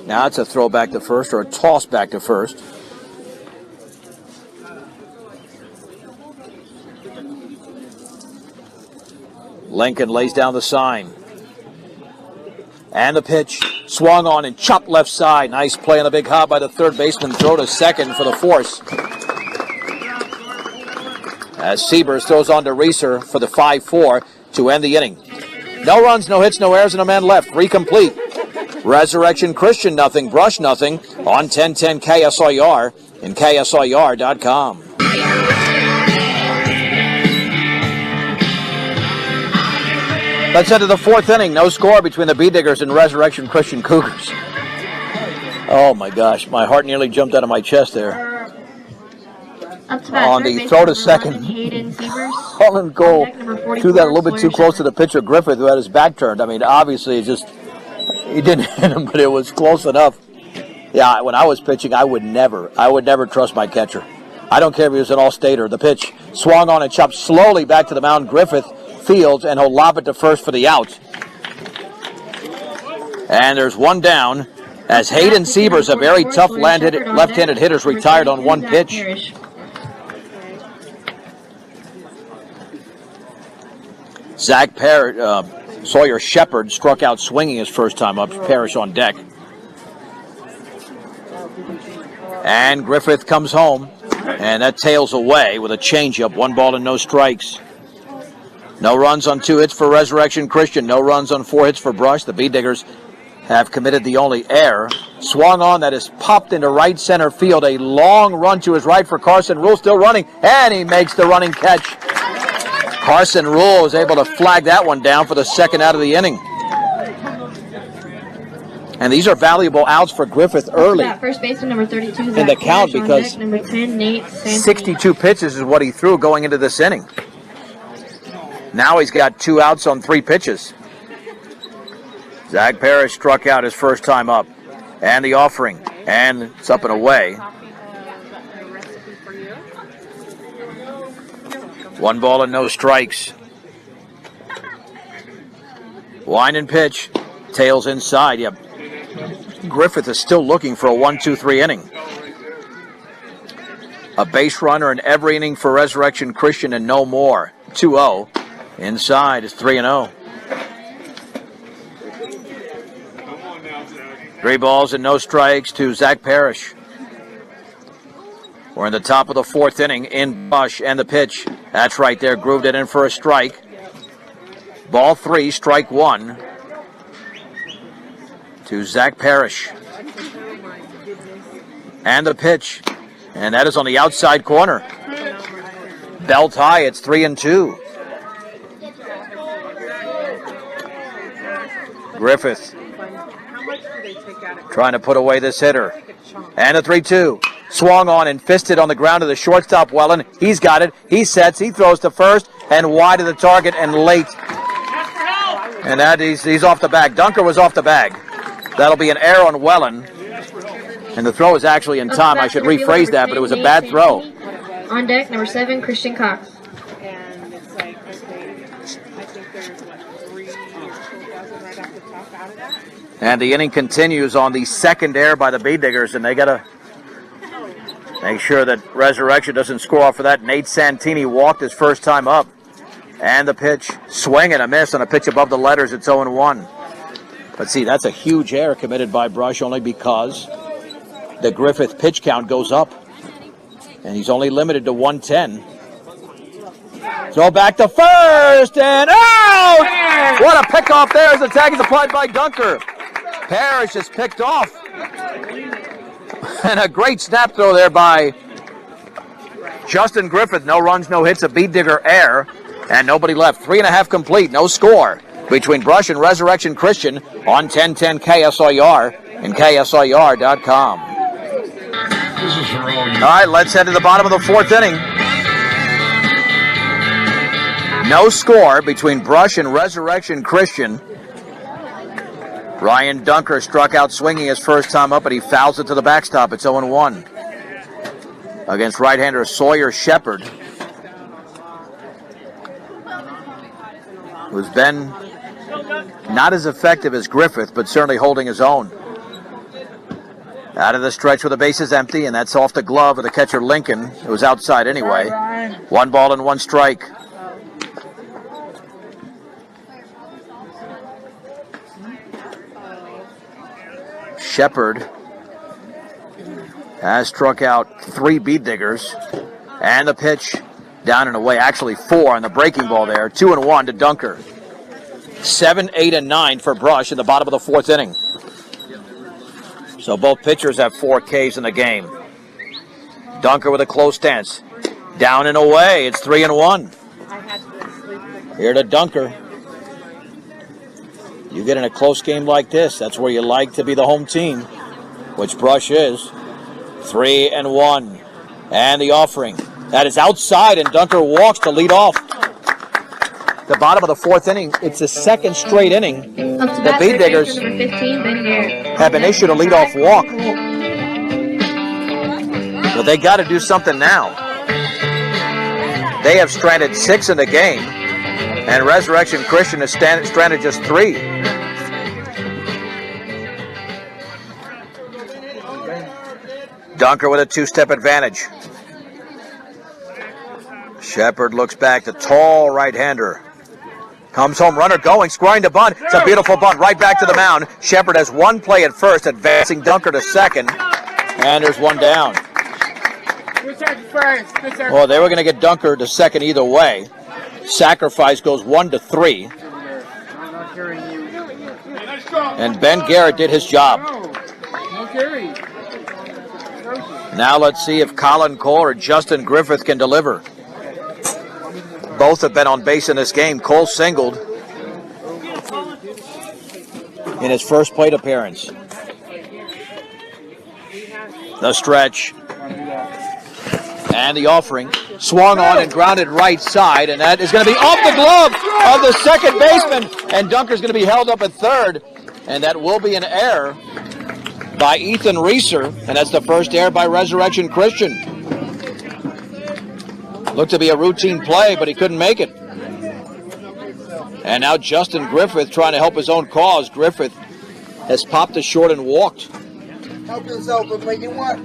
Now it's a throw back to first, or a toss back to first. Lincoln lays down the sign. And the pitch. Swung on and chopped left side. Nice play on the big hop by the third baseman. Throw to second for the force. As Siebers throws on to Reeser for the 5-4 to end the inning. No runs, no hits, no errors, and a man left. 3 complete. Resurrection Christian nothing, Brush nothing on 1010 KSIR and KSIR.com. Let's head to the 4th inning. No score between the Bee-Diggers and Resurrection Christian Cougars. Oh my gosh, my heart nearly jumped out of my chest there. Up to bat, on the throw to second. Holland Cole threw that a little bit too close to the pitcher Griffith, who had his back turned. I mean, obviously, he didn't hit him, but it was close enough. Yeah, when I was pitching, I would never trust my catcher. I don't care if he was an all-stater. The pitch swung on and chopped slowly back to the mound. Griffith fields, and he'll lob it to first for the out. And there's one down, as Hayden Siebers, a very tough left-handed hitter, is retired on 1 pitch. Sawyer Shepherd struck out swinging his first time up. Parrish on deck. And Griffith comes home, and that tails away with a changeup. 1 ball and no strikes. No runs on 2 hits for Resurrection Christian. No runs on 4 hits for Brush. The Bee-Diggers have committed the only error. Swung on, that is popped into right center field. A long run to his right for Carson Rule, still running, and he makes the running catch. Carson Rule is able to flag that one down for the 2nd out of the inning. And these are valuable outs for Griffith early. First baseman number 32 in the count, because number 10, Nate Santini. 62 pitches is what he threw going into this inning. Now he's got 2 outs on 3 pitches. Zach Parrish struck out his first time up. And the offering. And it's up and away. 1 ball and no strikes. Wind and pitch. Tails inside. Yep. Griffith is still looking for a 1-2-3 inning. A base runner in every inning for Resurrection Christian and no more. 2-0. Inside is 3-0. 3 balls and no strikes to Zach Parrish. We're in the top of the 4th inning in Bush and the pitch. That's right there. Grooved it in for a strike. Ball 3, strike 1 to Zach Parrish. And the pitch. And that is on the outside corner. Belt high, it's 3-2. Griffith trying to put away this hitter. And a 3-2. Swung on and fisted on the ground to the shortstop, Wellen. He's got it. He sets. He throws to first and wide of the target and late. And that he's off the bag. Dunker was off the bag. That'll be an error on Wellen. And the throw is actually in time. I should rephrase that, but it was a bad throw. On deck, number 7, Christian Cox. And it's like, okay, I think there's, 3 or 4,000 right off the top out of that. And the inning continues on the second error by the B-Diggers, and they got to make sure that Resurrection doesn't score off for that. Nate Santini walked his first time up. And the pitch, swing and a miss on a pitch above the letters. It's 0-1. But see, that's a huge error committed by Brush only because the Griffith pitch count goes up. And he's only limited to 110. Throw back to first and out! What a pickoff there as the tag is applied by Dunker. Parrish is picked off. And a great snap throw there by Justin Griffith. No runs, no hits, a B-Digger error. And nobody left. 3.5 complete, no score between Brush and Resurrection Christian on 1010 KSIR and KSIR.com. This is for all you. All right, let's head to the bottom of the 4th inning. No score between Brush and Resurrection Christian. Ryan Dunker struck out swinging his first time up, but he fouls it to the backstop. It's 0-1 against right-hander Sawyer Shepard, who's been not as effective as Griffith, but certainly holding his own. Out of the stretch with the bases empty, and that's off the glove of the catcher Lincoln. It was outside anyway. 1 ball and 1 strike. Shepard has struck out 3 B-Diggers. And the pitch down and away, actually 4 on the breaking ball there. 2-1 to Dunker. 7, 8, and 9 for Brush in the bottom of the 4th inning. So both pitchers have 4 Ks in the game. Dunker with a close stance. Down and away, it's 3-1. Here to Dunker. You get in a close game like this, that's where you like to be the home team, which Brush is. 3-1. And the offering. That is outside, and Dunker walks to lead off. The bottom of the 4th inning, it's the 2nd straight inning. The B-Diggers have been issued a leadoff walk. But they got to do something now. They have stranded 6 in the game, and Resurrection Christian has stranded just 3. Dunker with a 2-step advantage. Shepard looks back, the tall right-hander. Comes home, runner going, scoring the bunt. It's a beautiful bunt right back to the mound. Shepard has 1 play at first, advancing Dunker to second. And there's 1 down. Well, they were going to get Dunker to second either way. Sacrifice goes 1-3. And Ben Garrett did his job. Now let's see if Colin Cole or Justin Griffith can deliver. Both have been on base in this game. Cole singled in his first plate appearance. The stretch. And the offering. Swung on and grounded right side. And that is going to be off the glove of the second baseman. And Dunker's going to be held up at third. And that will be an error by Ethan Reeser. And that's the first error by Resurrection Christian. Looked to be a routine play, but he couldn't make it. And now Justin Griffith trying to help his own cause. Griffith has popped a short and walked. Help yourself with what you want.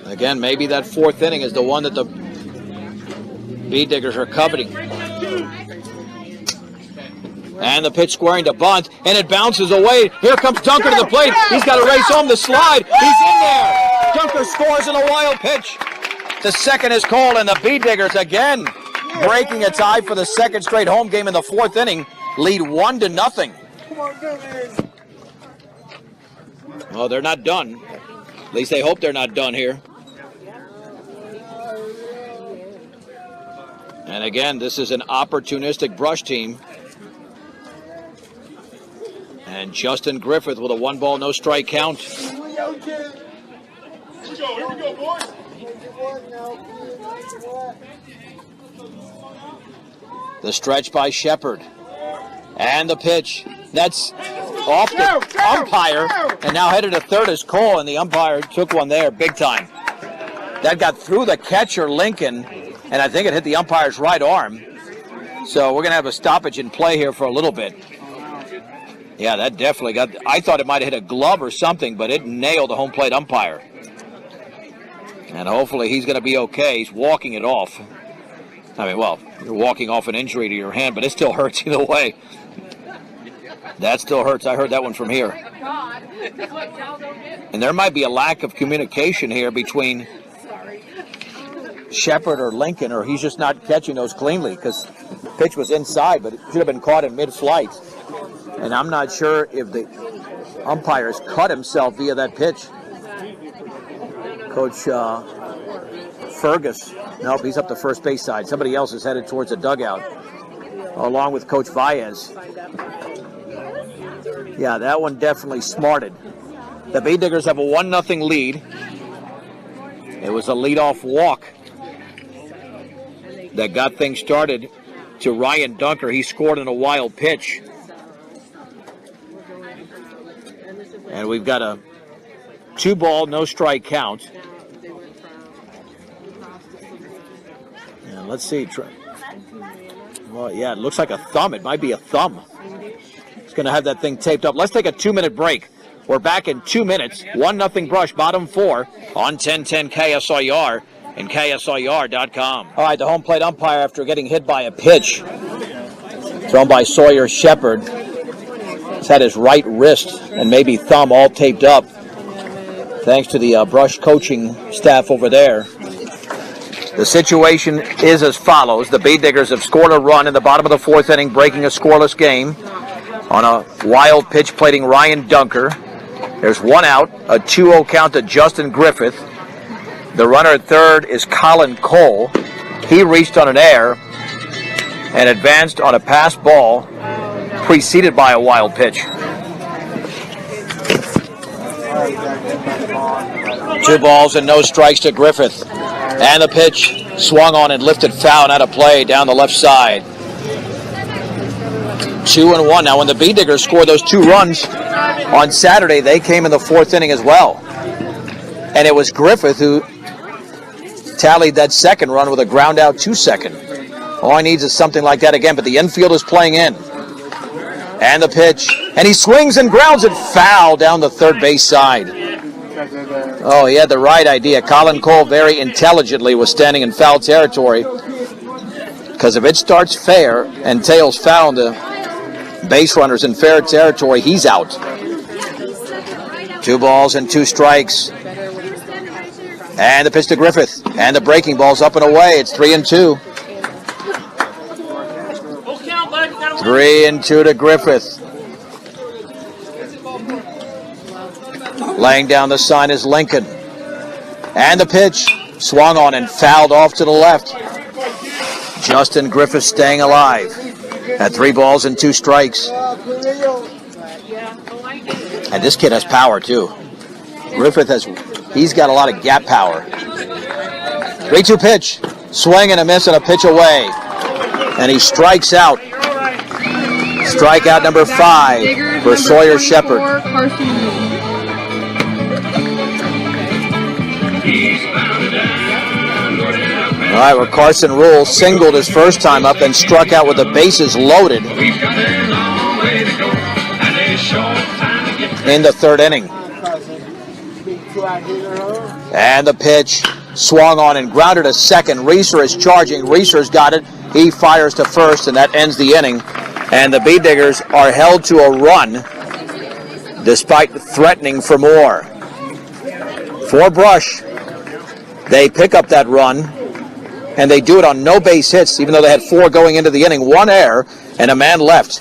Again, maybe that fourth inning is the one that the Bee Diggers are coveting. And the pitch squaring to bunt, and it bounces away. Here comes Dunker to the plate. He's got to race home the slide. He's in there. Dunker scores in a wild pitch. The second is called, and the Bee Diggers again breaking a tie for the second straight home game in the fourth inning. Lead 1-0. Well, they're not done. At least they hope they're not done here. And again, this is an opportunistic Brush team. And Justin Griffith with a 1-ball, no strike count. Here we go, boys. The stretch by Shepard. And the pitch. That's off the umpire. And now headed to third is Cole, and the umpire took one there big time. That got through the catcher, Lincoln, and I think it hit the umpire's right arm. So we're going to have a stoppage in play here for a little bit. Yeah, that definitely got... I thought it might have hit a glove or something, but it nailed the home plate umpire. And hopefully he's going to be okay. He's walking it off. I mean, well, you're walking off an injury to your hand, but it still hurts either way. That still hurts. I heard that one from here. And there might be a lack of communication here between Shepard or Lincoln, or he's just not catching those cleanly because the pitch was inside, but it should have been caught in mid-flight. And I'm not sure if the umpires cut himself via that pitch. Coach Fergus, nope, he's up the first base side. Somebody else is headed towards the dugout, along with Coach Baez. Yeah, that one definitely smarted. The Bee Diggers have a 1-0 lead. It was a leadoff walk that got things started to Ryan Dunker. He scored in a wild pitch. And we've got a 2-ball, no strike count. And let's see. Well, yeah, it looks like a thumb. It might be a thumb. It's going to have that thing taped up. Let's take a 2-minute break. We're back in 2 minutes. 1-0 Brush, bottom 4 on 1010 KSIR and KSIR.com. All right, the home plate umpire, after getting hit by a pitch thrown by Sawyer Shepard, has had his right wrist and maybe thumb all taped up, thanks to the Brush coaching staff over there. The situation is as follows. The Bee Diggers have scored a run in the bottom of the fourth inning, breaking a scoreless game on a wild pitch plating Ryan Dunker. There's one out, a 2-0 count to Justin Griffith. The runner at third is Colin Cole. He reached on an error and advanced on a pass ball preceded by a wild pitch. 2 balls and no strikes to Griffith. And the pitch swung on and lifted foul and out of play down the left side. 2-1. Now, when the Bee Diggers scored those 2 runs on Saturday, they came in the fourth inning as well. And it was Griffith who tallied that second run with a ground out 2-second. All he needs is something like that again, but the infield is playing in. And the pitch, and he swings and grounds it foul down the third base side. Oh, he had the right idea. Colin Cole very intelligently was standing in foul territory, because if it starts fair and tails foul on the base runners in fair territory, he's out. 2 balls and 2 strikes. And the pitch to Griffith. And the breaking ball's up and away. It's 3-2. 3-2 to Griffith. Laying down the sign is Lincoln. And the pitch swung on and fouled off to the left. Justin Griffith staying alive at 3 balls and 2 strikes. And this kid has power too. Griffith he's got a lot of gap power. 3-2 pitch. Swing and a miss and a pitch away. And he strikes out. Strikeout number 5 for Sawyer Shepard. All right, where Carson Rule singled his first time up and struck out with the bases loaded We've got a long way to go and a short time to get in the third inning. And the pitch swung on and grounded to second. Reeser is charging. Reeser's got it. He fires to first, and that ends the inning. And the Bee Diggers are held to a run despite threatening for more. For Brush, they pick up that run, and they do it on no base hits, even though they had 4 going into the inning. 1 error and a man left.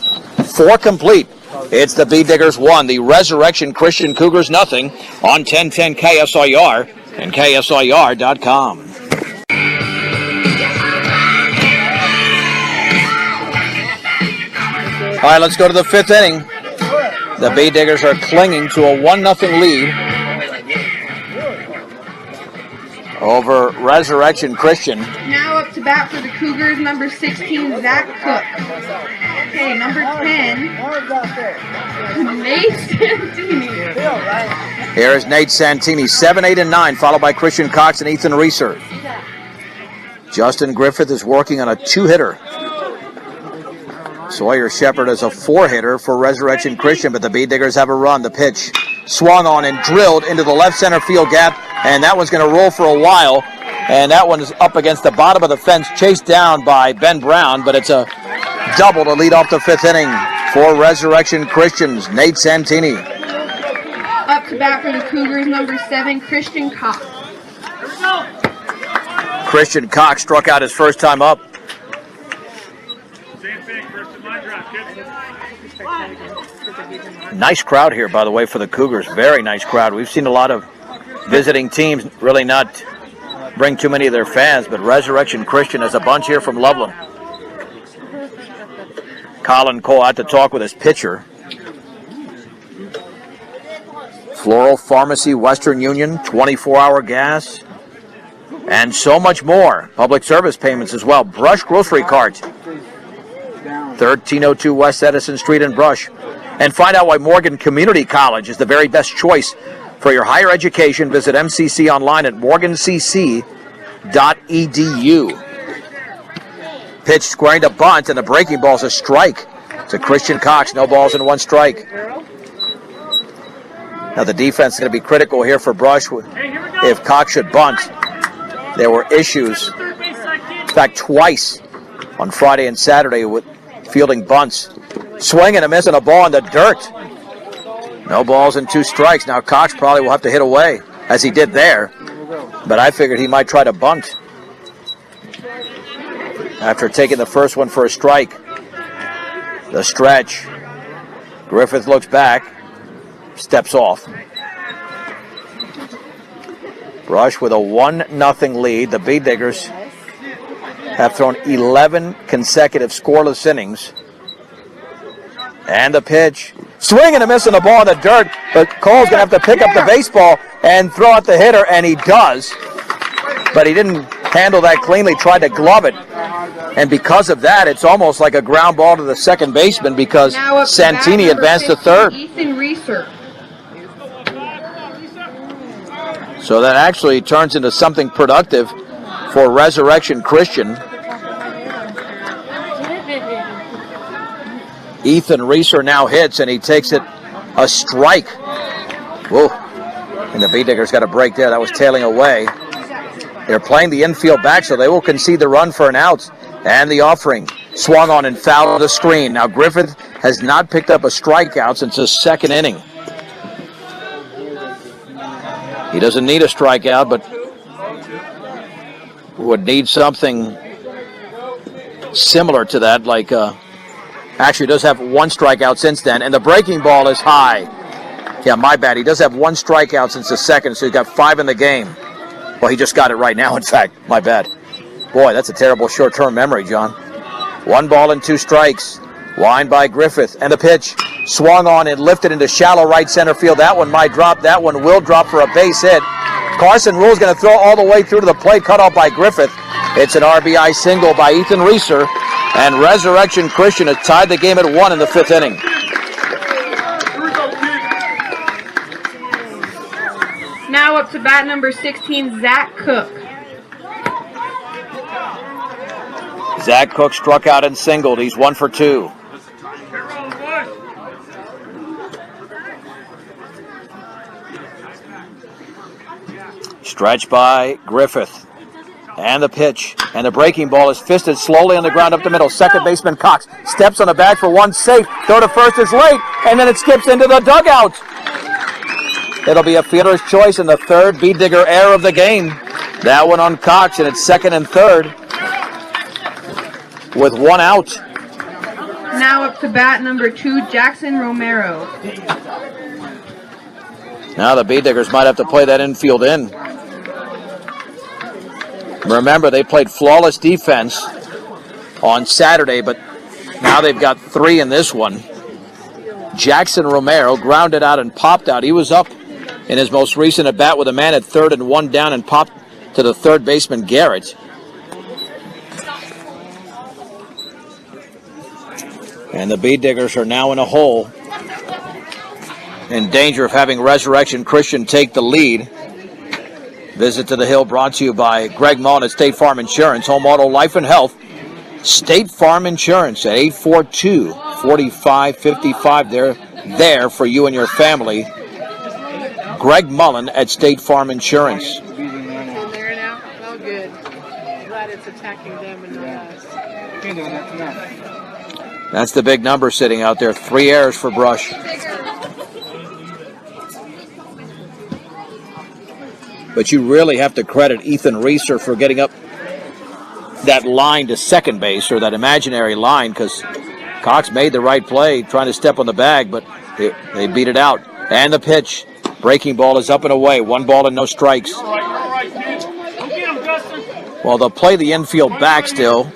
4 complete. It's the Bee Diggers 1, the Resurrection Christian Cougars nothing on 1010 KSIR and KSIR.com. All right, let's go to the 5th inning. The Bee Diggers are clinging to a 1-0 lead over Resurrection Christian. Now up to bat for the Cougars, number 16, Zach Cook. Okay, number 10, Nate Santini. Here is Nate Santini, 7, 8, and 9, followed by Christian Cox and Ethan Reeser. Justin Griffith is working on a 2-hitter. Sawyer Shepard is a 4-hitter for Resurrection Christian, but the Bee Diggers have a run. The pitch swung on and drilled into the left center field gap, and that one's going to roll for a while, and that one is up against the bottom of the fence, chased down by Ben Brown, but it's a double to lead off the 5th inning for Resurrection Christians. Nate Santini. Up to bat for the Cougars, number 7, Christian Cox. Christian Cox struck out his first time up. Nice crowd here, by the way, for the Cougars. Very nice crowd. We've seen a lot of visiting teams really not bring too many of their fans, but Resurrection Christian has a bunch here from Loveland. Colin Cole had to talk with his pitcher. Floral Pharmacy, Western Union, 24-hour gas, and so much more. Public service payments as well. Brush Grocery Cart, 1302 West Edison Street in Brush. And find out why Morgan Community College is the very best choice for your higher education. Visit MCC online at morgancc.edu. Pitch squaring to bunt, and the breaking ball is a strike to Christian Cox. No balls and 1 strike. Now the defense is going to be critical here for Brush. If Cox should bunt, there were issues, in fact, twice on Friday and Saturday with fielding bunts. Swing and a miss and a ball in the dirt. No balls and 2 strikes. Now Cox probably will have to hit away, as he did there. But I figured he might try to bunt after taking the first one for a strike. The stretch. Griffith looks back, steps off. Brush with a 1-0 lead. The Bee Diggers have thrown 11 consecutive scoreless innings. And the pitch. Swing and a miss on the ball in the dirt, but Cole's going to have to pick up the baseball and throw at the hitter, and he does. But he didn't handle that cleanly, tried to glove it. And because of that, it's almost like a ground ball to the second baseman because Santini advanced to third. Ethan Reeser. So that actually turns into something productive for Resurrection Christian. Ethan Reeser now hits, and he takes it a strike. Whoa. And the Bee Diggers got a break there. That was tailing away. They're playing the infield back, so they will concede the run for an out. And the offering swung on and fouled the screen. Now Griffith has not picked up a strikeout since the 2nd inning. He doesn't need a strikeout, but would need something similar to that, like actually does have 1 strikeout since then, and the breaking ball is high. Yeah, my bad. He does have 1 strikeout since the 2nd, so he's got 5 in the game. Well, he just got it right now, in fact. My bad. Boy, that's a terrible short-term memory, John. 1 ball and 2 strikes. Line by Griffith, and the pitch swung on and lifted into shallow right center field. That one might drop. That one will drop for a base hit. Carson Rule's going to throw all the way through to the plate, cut off by Griffith. It's an RBI single by Ethan Reeser, and Resurrection Christian has tied the game at 1 in the 5th inning. Now up to bat number 16, Zach Cook. Zach Cook struck out and singled. He's 1 for 2. Stretch by Griffith. And the pitch. And the breaking ball is fisted slowly on the ground up the middle. Second baseman Cox steps on the bag for one safe. Throw to first is late. And then it skips into the dugout. It'll be a fielder's choice in the third Bead Digger error of the game. That one on Cox, and it's second and third with 1 out. Now up to bat number 2, Jackson Romero. Now the Bead Diggers might have to play that infield in. Remember, they played flawless defense on Saturday, but now they've got 3 in this one. Jackson Romero grounded out and popped out. He was up in his most recent at-bat with a man at third and 1 down and popped to the third baseman, Garrett. And the Bead Diggers are now in a hole, in danger of having Resurrection Christian take the lead. Visit to the Hill brought to you by Greg Mullen at State Farm Insurance, Home Auto, Life and Health. State Farm Insurance at 842-4555. They're there for you and your family. Greg Mullen at State Farm Insurance. There now. Oh, good. Glad it's attacking them and not us. That's the big number sitting out there. 3 errors for Brush. But you really have to credit Ethan Reeser for getting up that line to second base, or that imaginary line, because Cox made the right play trying to step on the bag, but they beat it out. And the pitch. Breaking ball is up and away. 1 ball and no strikes. Well, they'll play the infield back still.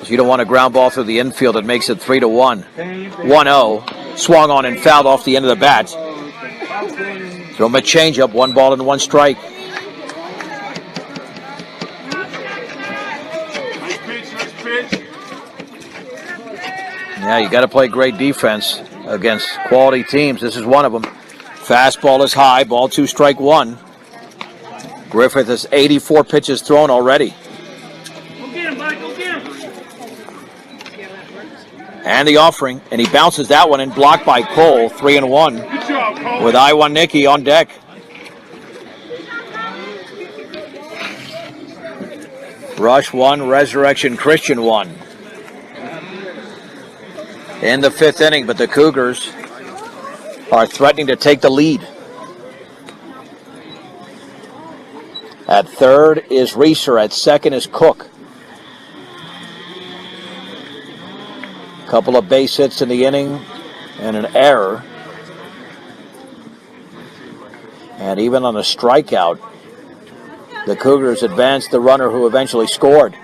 You don't want a ground ball through the infield. It makes it 3-1. 1-0. Swung on and fouled off the end of the bat. Throw him a changeup. 1 ball and 1 strike. Yeah, you got to play great defense against quality teams. This is one of them. Fastball is high. Ball 2, strike 1. Griffith has 84 pitches thrown already. Go get him, buddy. Go get him. And the offering, and he bounces that one and blocked by Cole. 3-1 Good job, Cole. with Iwannicki on deck. Rush 1, Resurrection Christian 1. In the 5th inning, but the Cougars are threatening to take the lead. At third is Reeser. At second is Cook. Couple of base hits in the inning and an error. And even on a strikeout, the Cougars advanced the runner who eventually scored.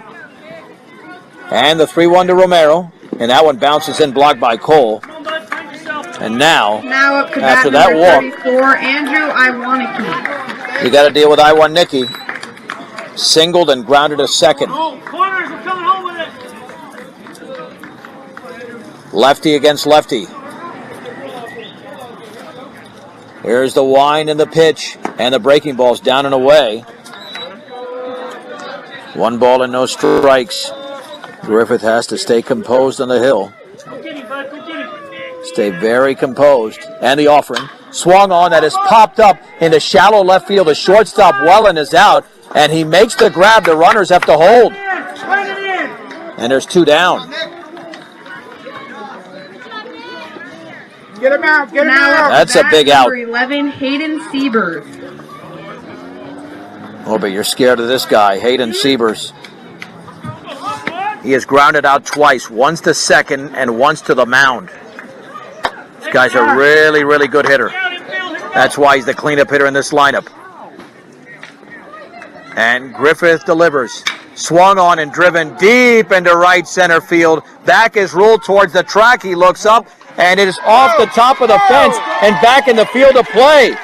And the 3-1 to Romero. And that one bounces in, blocked by Cole. And now up to after bat that number walk, 34, Andrew Iwannicki. you got to deal with Iwannicki. Singled and grounded to second. Corners, we're coming home with it. Lefty against lefty. Here's the wind and the pitch. And the breaking ball's down and away. 1 ball and no strikes. Griffith has to stay composed on the hill. Go get him, bud. Go get him. Stay very composed. And the offering. Swung on, that is popped up into shallow left field. The shortstop Wellen is out. And he makes the grab. The runners have to hold. And there's 2 down. Get him out. Get him out. That's a big out. Number 11, Hayden Siebers. Oh, but you're scared of this guy, Hayden Siebers. He is grounded out twice, once to second and once to the mound. This guy's a really, really good hitter. That's why he's the cleanup hitter in this lineup. And Griffith delivers. Swung on and driven deep into right center field. Back is ruled towards the track. He looks up, and it is off the top of the fence and back in the field of play.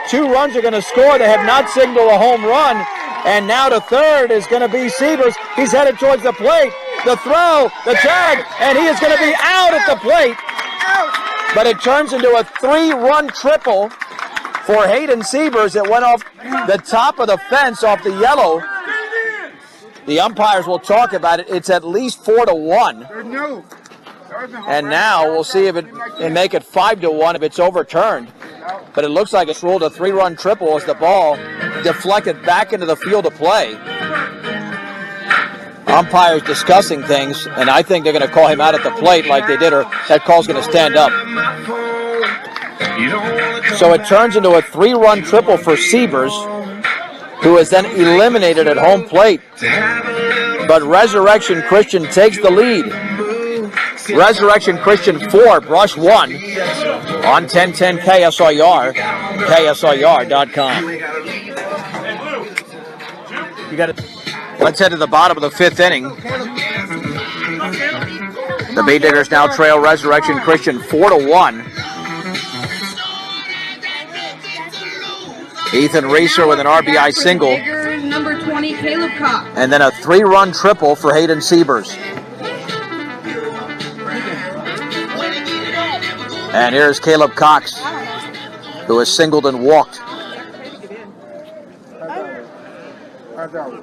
2 runs are going to score. They have not signaled a home run. And now to third is going to be Siebers. He's headed towards the plate. The throw, the tag, and he is going to be out at the plate. But it turns into a 3-run triple for Hayden Siebers. It went off the top of the fence, off the yellow. The umpires will talk about it. It's at least 4-1. There's no. And now we'll see if it make it 5-1 if it's overturned. But it looks like it's ruled a 3-run triple as the ball deflected back into the field of play. Umpires discussing things, and I think they're going to call him out at the plate like they did, or that call's going to stand up. So it turns into a 3-run triple for Siebers, who is then eliminated at home plate. But Resurrection Christian takes the lead. Resurrection Christian 4, Brush 1 on 1010 KSIR, KSIR.com. You got it. Let's head to the bottom of the 5th inning. The Bee Diggers now trail Resurrection Christian 4-1. Ethan Reeser with an RBI single. Number 20, Caleb Cox. And then a 3-run triple for Hayden Siebers. And here's Caleb Cox, who has singled and walked.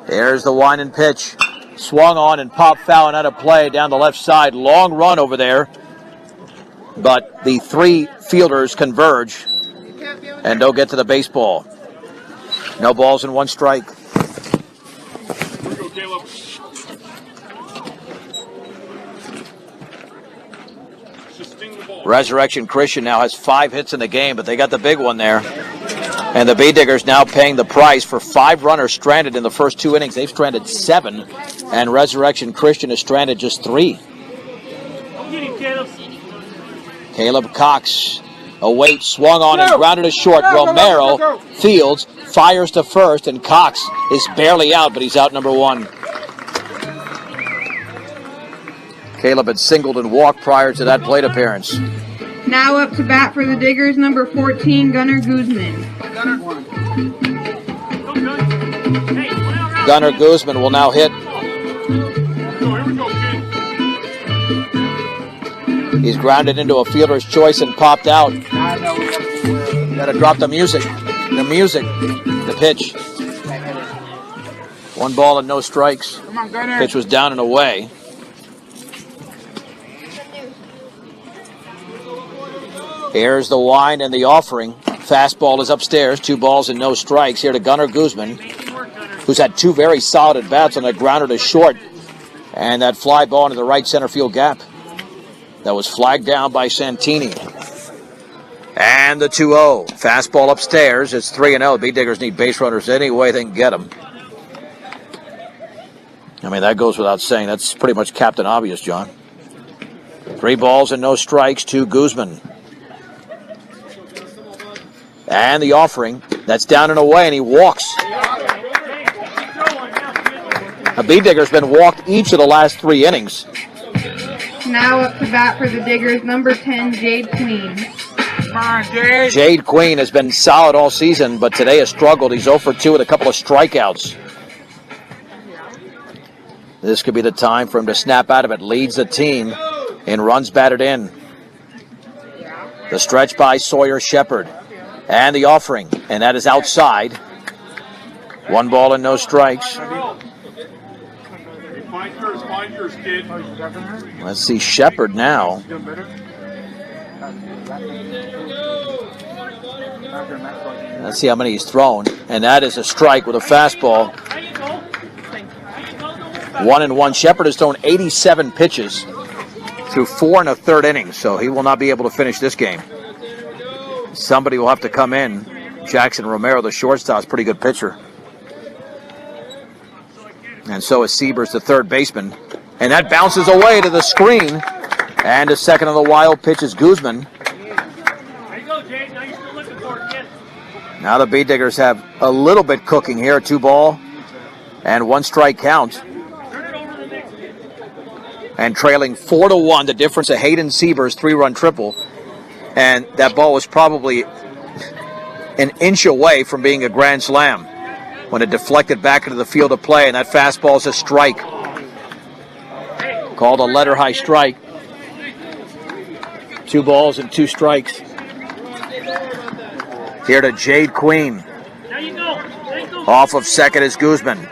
There's the wind and pitch. Swung on and popped foul and out of play down the left side. Long run over there. But the 3 fielders converge and don't get to the baseball. No balls and 1 strike. Here we go, Caleb. Resurrection Christian now has 5 hits in the game, but they got the big one there. And the Bee Diggers now paying the price for 5 runners stranded in the first 2 innings. They've stranded 7, and Resurrection Christian has stranded just 3. Caleb Cox awaits, swung on and grounded to short. Romero fields, fires to first, and Cox is barely out, but he's out number 1. Caleb had singled and walked prior to that plate appearance. Now up to bat for the Diggers, number 14, Gunnar Guzman. Gunnar Guzman will now hit. He's grounded into a fielder's choice and popped out. Got to drop the music. The pitch. 1 ball and no strikes. Pitch was down and away. Here's the wind and the offering. Fastball is upstairs. 2 balls and no strikes. Here to Gunnar Guzman, who's had 2 very solid at-bats on that grounder to short. And that fly ball into the right center field gap. That was flagged down by Santini. And the 2-0. Fastball upstairs. It's 3-0. Bee Diggers need base runners any way they can get them. I mean, that goes without saying. That's pretty much Captain Obvious, John. 3 balls and no strikes to Guzman. And the offering. That's down and away, and he walks. A Bee Digger's been walked each of the last 3 innings. Now up to bat for the Diggers, number 10, Jade Queen. Come on, Jade. Jade Queen has been solid all season, but today has struggled. He's 0 for 2 with a couple of strikeouts. This could be the time for him to snap out of it. Leads the team in runs batted in. The stretch by Sawyer Shepard. And the offering, and that is outside. 1 ball and no strikes. Find yours, kid. Let's see Shepard now. Let's see how many he's thrown. And that is a strike with a fastball. 1-1. Shepard has thrown 87 pitches through 4 1/3 innings, so he will not be able to finish this game. Somebody will have to come in. Jackson Romero, the shortstop, is a pretty good pitcher. And so is Siebers, the 3rd baseman. And that bounces away to the screen. And a second of the wild pitch is Guzman. Now the Bee Diggers have a little bit cooking here. 2 ball and 1 strike count. And trailing 4-1, the difference of Hayden Siebers' 3-run triple. And that ball was probably an inch away from being a grand slam when it deflected back into the field of play, and that fastball is a strike. Called a letter high strike. 2 balls and 2 strikes. Here to Jade Queen. Off of second is Guzman.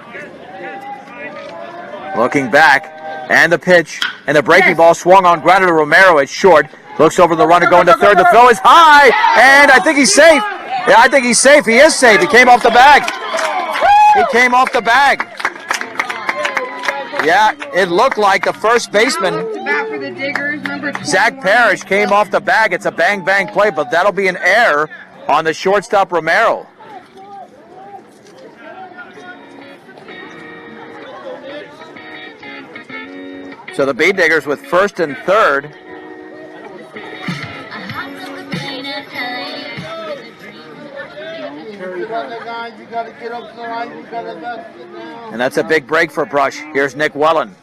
Looking back, and the pitch, and the breaking ball swung on, grounded to Romero. It's short. Looks over the runner going to third. The throw is high, and I think he's safe. Yeah, I think he's safe. He is safe. He came off the bag. He came off the bag. Yeah, it looked like the first baseman, To bat for the Diggers, number 21. Zach Parrish, came off the bag. It's a bang-bang play, but that'll be an error on the shortstop Romero. So the Bee Diggers with first and third. And that's a big break for Brush. Here's Nick Wellen.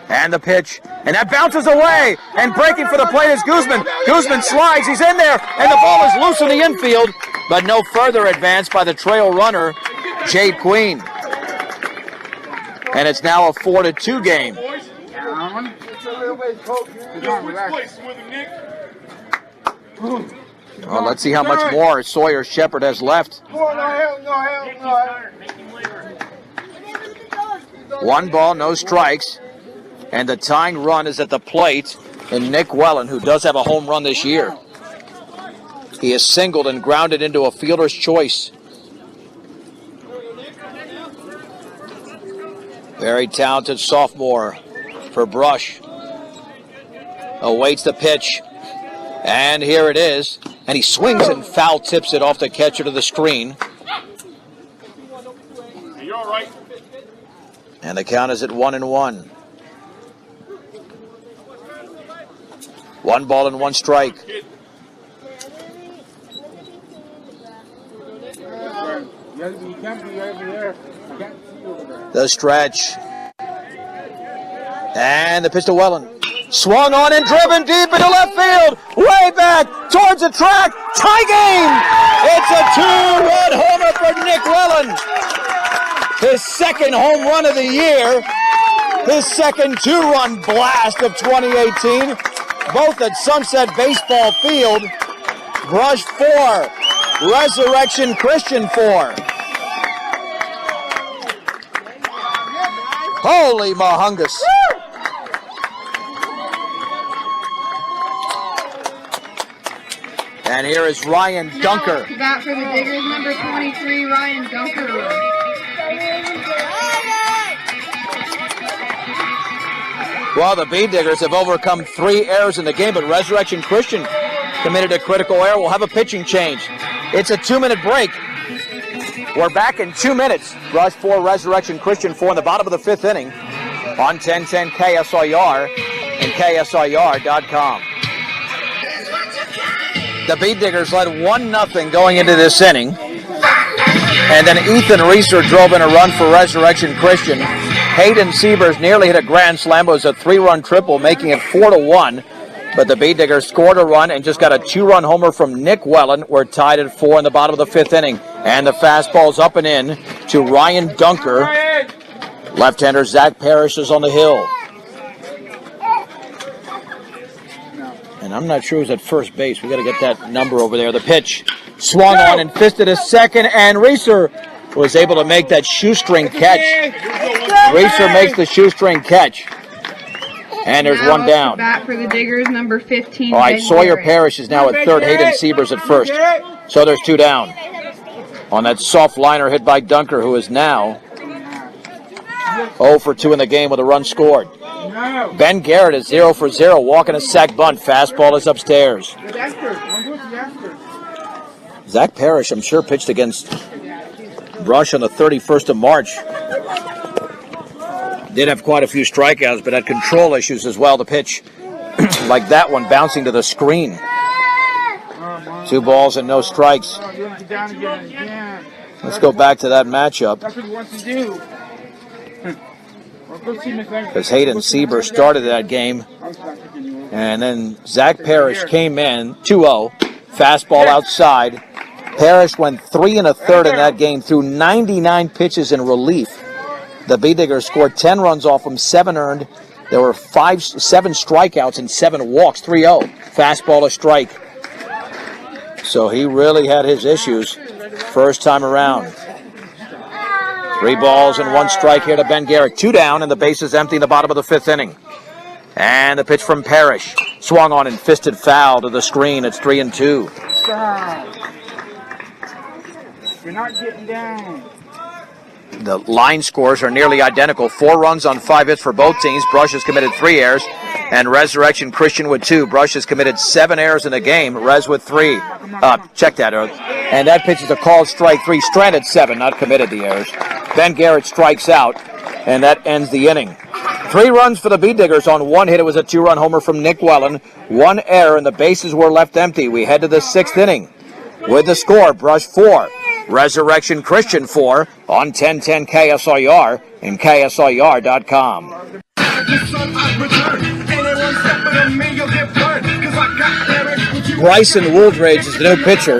And the pitch. And that bounces away. And breaking for the plate is Guzman. Guzman slides. He's in there. And the ball is loose in the infield. But no further advance by the trail runner, Jade Queen. And it's now a 4-2 game. Well, let's see how much more Sawyer Shepherd has left. One ball, no strikes. And the tying run is at the plate in Nick Wellen, who does have a home run this year. He is singled and grounded into a fielder's choice. Very talented sophomore for Brush. Awaits the pitch. And here it is. And he swings and foul tips it off the catcher to the screen. You all right? And the count is at 1-1. 1 ball and 1 strike. The stretch. And the pitch to Wellen. Swung on and driven deep into left field. Way back towards the track. Tie game. It's a 2-run homer for Nick Wellen. His second home run of the year. His second 2-run blast of 2018. Both at Sunset Baseball Field. Brush 4. Resurrection Christian 4. Holy mahungus. And here is Ryan Dunker. To bat for the Diggers, number 23, Ryan Dunker. Well, the Bee Diggers have overcome 3 errors in the game, but Resurrection Christian committed a critical error. We'll have a pitching change. It's a 2-minute break. We're back in 2 minutes. Brush 4, Resurrection Christian 4 in the bottom of the 5th inning on 1010 KSIR and KSIR.com. The Bee Diggers led 1-0 going into this inning. And then Ethan Reeser drove in a run for Resurrection Christian. Hayden Siebers nearly hit a grand slam. It was a 3-run triple, making it 4-1. But the Bee Diggers scored a run and just got a 2-run homer from Nick Wellen. We're tied at 4 in the bottom of the 5th inning. And the fastball's up and in to Ryan Dunker. Left-hander Zach Parrish is on the hill. And I'm not sure who's at first base. We got to get that number over there. The pitch swung on and fisted a second, and Reeser was able to make that shoestring catch. Reeser makes the shoestring catch. And there's one down. To bat for the Diggers, number 15. All right, Sawyer Parrish is now at third. Hayden Siebers at first. So there's 2 down. On that soft liner hit by Dunker, who is now 0 for 2 in the game with a run scored. Ben Garrett is 0 for 0, walking a sack bunt. Fastball is upstairs. Zach Parrish, I'm sure, pitched against Brush on the 31st of March. Did have quite a few strikeouts, but had control issues as well. The pitch, like that one, bouncing to the screen. 2 balls and no strikes. Let's go back to that matchup. That's what he wants to do. Because Hayden Sieber started that game. And then Zach Parrish came in, 2-0. Fastball outside. Parrish went 3 1/3 in that game, threw 99 pitches in relief. The Bee Diggers scored 10 runs off him, 7 earned. There were 7 strikeouts and 7 walks, 3-0. Fastball a strike. So he really had his issues first time around. 3 balls and 1 strike here to Ben Garrett. 2 down, and the base is empty in the bottom of the 5th inning. And the pitch from Parrish. Swung on and fisted foul to the screen. It's 3-2. Stop. You're not getting down. The line scores are nearly identical. 4 runs on 5 hits for both teams. Brush has committed 3 errors, and Resurrection Christian with 2. Brush has committed 7 errors in the game. Res with 3. Check that out. And that pitch is a called strike 3. Stranded 7, not committed the errors. Ben Garrett strikes out, and that ends the inning. 3 runs for the Bee Diggers on 1 hit. It was a 2-run homer from Nick Wellen. 1 error, and the bases were left empty. We head to the 6th inning with the score: Brush 4, Resurrection Christian 4 on 1010 KSIR and KSIR.com. Bryson Wooldridge is the new pitcher.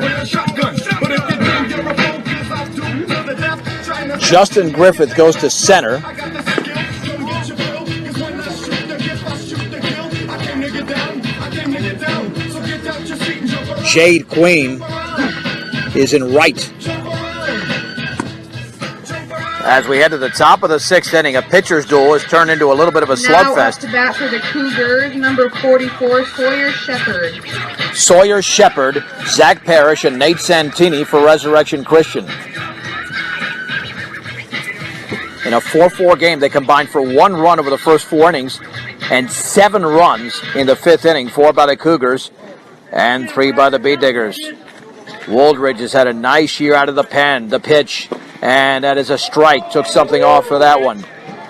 Justin Griffith goes to center. Jade Queen is in right. As we head to the top of the 6th inning, a pitcher's duel has turned into a little bit of a Now up slugfest. to bat for the Cougars, number 44, Sawyer Shepherd. Sawyer Shepherd, Zach Parrish, and Nate Santini for Resurrection Christian. In a 4-4 game, they combined for 1 run over the first 4 innings and 7 runs in the 5th inning, 4 by the Cougars and 3 by the Bee Diggers. Wooldridge has had a nice year out of the pen. The pitch, and that is a strike. Took something off for that one.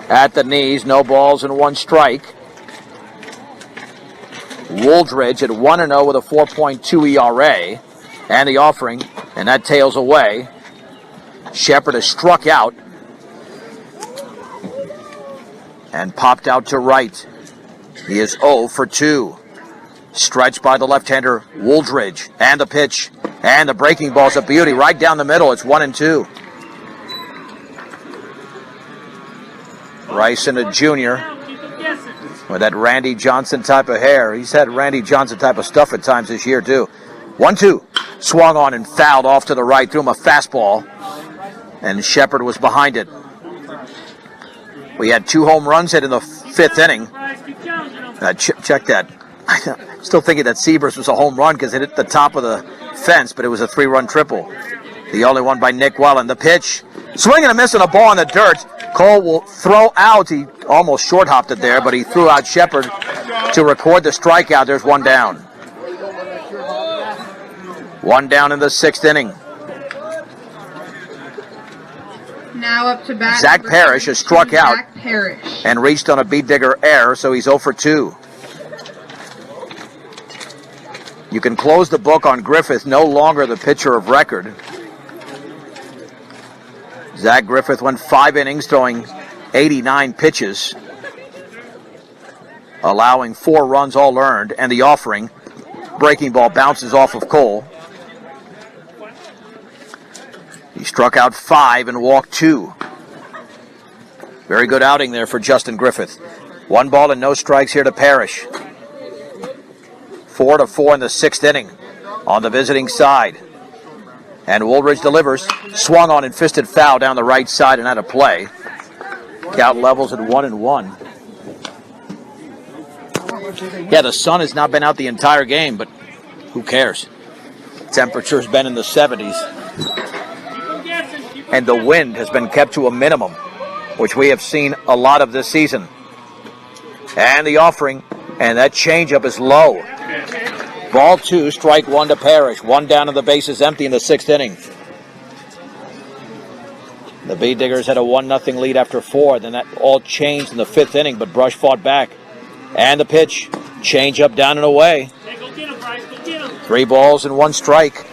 At the knees, no balls and 1 strike. Wooldridge at 1-0 with a 4.2 ERA. And the offering, and that tails away. Shepherd has struck out and popped out to right. He is 0 for 2. Stretched by the left-hander, Wooldridge. And the pitch. And the breaking ball's a beauty right down the middle. It's 1-2. Bryson, a junior, with that Randy Johnson type of hair. He's had Randy Johnson type of stuff at times this year, too. 1-2. Swung on and fouled off to the right. Threw him a fastball. And Shepherd was behind it. We had 2 home runs hit in the 5th inning. Check that. I'm still thinking that Seabers was a home run because it hit the top of the fence, but it was a 3-run triple. The only one by Nick Wellen. The pitch. Swing and a miss on a ball in the dirt. Cole will throw out. He almost short-hopped it there, but he threw out Shepherd to record the strikeout. There's 1 down. 1 down in the 6th inning. Now up to bat. Zach Parrish has struck out Zach Parrish. and reached on a Bee Digger error, so he's 0 for 2. You can close the book on Griffith, no longer the pitcher of record. Zach Griffith went 5 innings, throwing 89 pitches, allowing 4 runs all earned, and the offering. Breaking ball bounces off of Cole. He struck out 5 and walked 2. Very good outing there for Justin Griffith. 1 ball and no strikes here to Parrish. 4-4 in the 6th inning on the visiting side. And Wooldridge delivers. Swung on and fisted foul down the right side and out of play. Count levels at 1-1. Yeah, the sun has not been out the entire game, but who cares? Temperature's been in the 70s. And the wind has been kept to a minimum, which we have seen a lot of this season. And the offering, and that changeup is low. Ball 2, strike 1 to Parrish. 1 down and the base is empty in the 6th inning. The Bee Diggers had a 1-0 lead after 4. Then that all changed in the 5th inning, but Brush fought back. And the pitch, change up, down and away. 3 balls and 1 strike.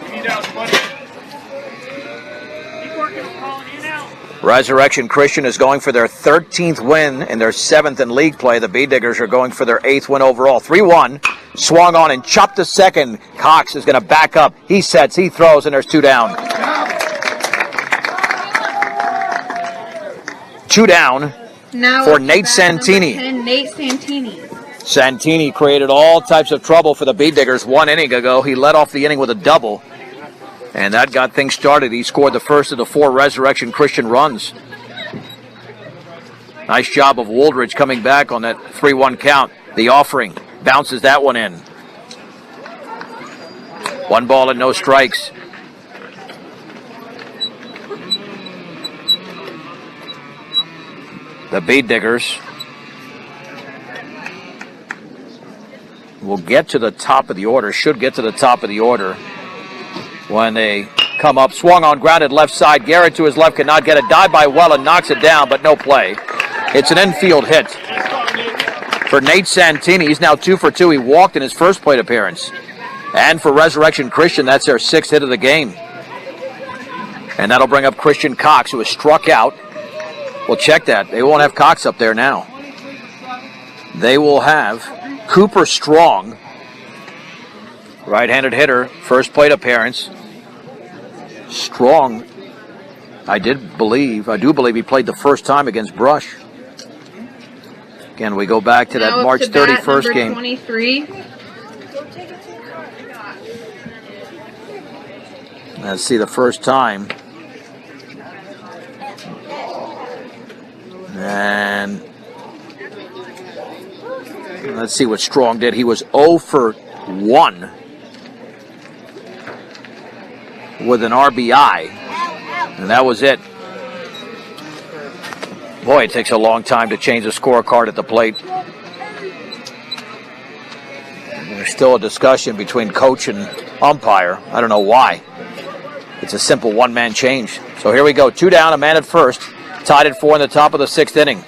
Resurrection Christian is going for their 13th win and their 7th in league play. The Bee Diggers are going for their 8th win overall. 3-1, swung on and chopped to second. Cox is going to back up. He sets, he throws, and there's 2 down. 2 down Now for up to Nate bat, Santini. number 10, Nate Santini. Santini created all types of trouble for the Bee Diggers 1 inning ago. He led off the inning with a double, and that got things started. He scored the first of the 4 Resurrection Christian runs. Nice job of Wooldridge coming back on that 3-1 count. The offering bounces that one in. 1 ball and no strikes. The Bead Diggers will get to the top of the order, should get to the top of the order when they come up. Swung on, grounded left side. Garrett to his left cannot get it. Dive by Wellen, knocks it down, but no play. It's an infield hit for Nate Santini. He's now 2 for 2. He walked in his first plate appearance. And for Resurrection Christian, that's their 6th hit of the game. And that'll bring up Christian Cox, who was struck out. Well, check that. They won't have Cox up there now. They will have Cooper Strong, right-handed hitter, first plate appearance. Strong, I do believe he played the first time against Brush. Again, we go back to that Now March up to bat, 31st number game. 23. Let's see the first time. And let's see what Strong did. He was 0 for 1 with an RBI. And that was it. Boy, it takes a long time to change the scorecard at the plate. There's still a discussion between coach and umpire. I don't know why. It's a simple one-man change. So here we go. 2 down, a man at first. Tied at 4 in the top of the 6th inning.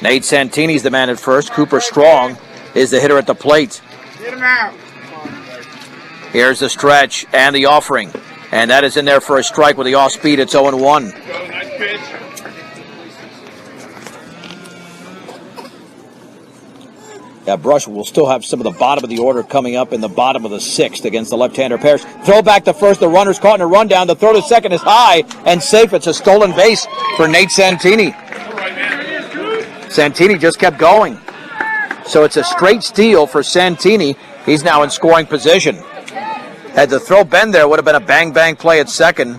Nate Santini's the man at first. Cooper Strong is the hitter at the plate. Get him out. Here's the stretch and the offering. And that is in there for a strike with the off-speed. It's 0-1. Nice pitch. Yeah, Brush will still have some of the bottom of the order coming up in the bottom of the 6th against the left-hander Parrish. Throw back to first. The runner's caught in a rundown. The throw to second is high and safe. It's a stolen base for Nate Santini. Santini just kept going. So it's a straight steal for Santini. He's now in scoring position. Had the throw been there, would have been a bang-bang play at second.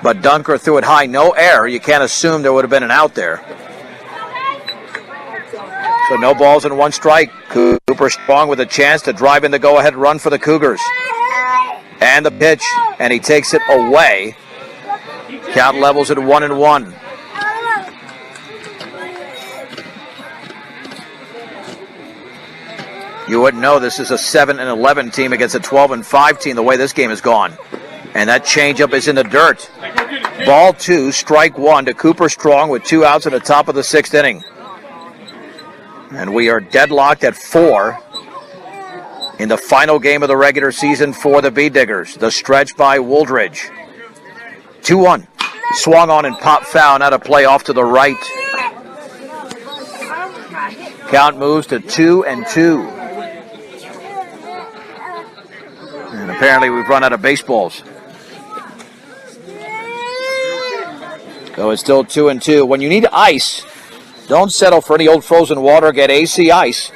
But Dunker threw it high. No error. You can't assume there would have been an out there. So no balls and 1 strike. Cooper Strong with a chance to drive in the go-ahead run for the Cougars. And the pitch, and he takes it away. Count levels at 1-1. You wouldn't know this is a 7-11 team against a 12-5 team the way this game has gone. And that changeup is in the dirt. Ball 2, strike 1 to Cooper Strong with 2 outs at the top of the 6th inning. And we are deadlocked at 4 in the final game of the regular season for the Bead Diggers. The stretch by Wooldridge. 2-1. Swung on and popped foul. Now to play off to the right. Count moves to 2-2. And apparently we've run out of baseballs. So it's still 2-2. When you need ice, don't settle for any old frozen water. Get AC Ice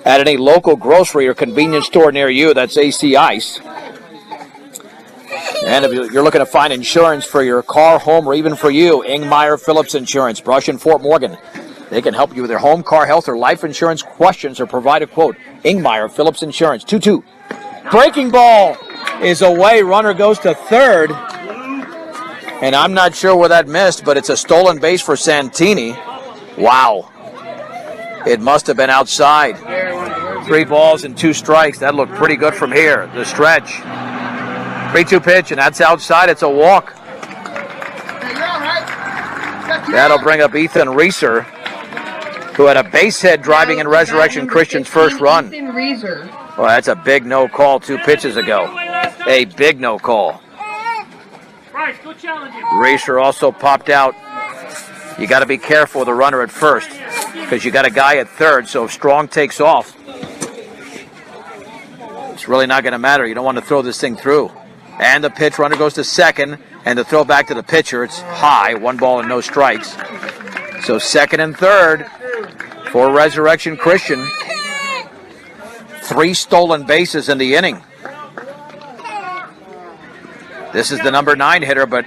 at any local grocery or convenience store near you. That's AC Ice. And if you're looking to find insurance for your car, home, or even for you, Ingmeyer Phillips Insurance, Brush in Fort Morgan. They can help you with your home, car, health, or life insurance questions or provide a quote. Ingmeyer Phillips Insurance. 2-2. Breaking ball is away. Runner goes to third. And I'm not sure where that missed, but it's a stolen base for Santini. Wow. It must have been outside. 3 balls and 2 strikes. That looked pretty good from here. The stretch. 3-2 pitch, and that's outside. It's a walk. That'll bring up Ethan Reeser, who had a base hit driving in Resurrection Christian's first run. Ethan Reeser. Well, that's a big no call 2 pitches ago. A big no call. Reeser also popped out. You got to be careful with the runner at first because you got a guy at third, so if Strong takes off, it's really not going to matter. You don't want to throw this thing through. And the pitch, runner goes to second, and the throw back to the pitcher. It's high, 1 ball and no strikes. So second and third for Resurrection Christian. 3 stolen bases in the inning. This is the number 9 hitter, but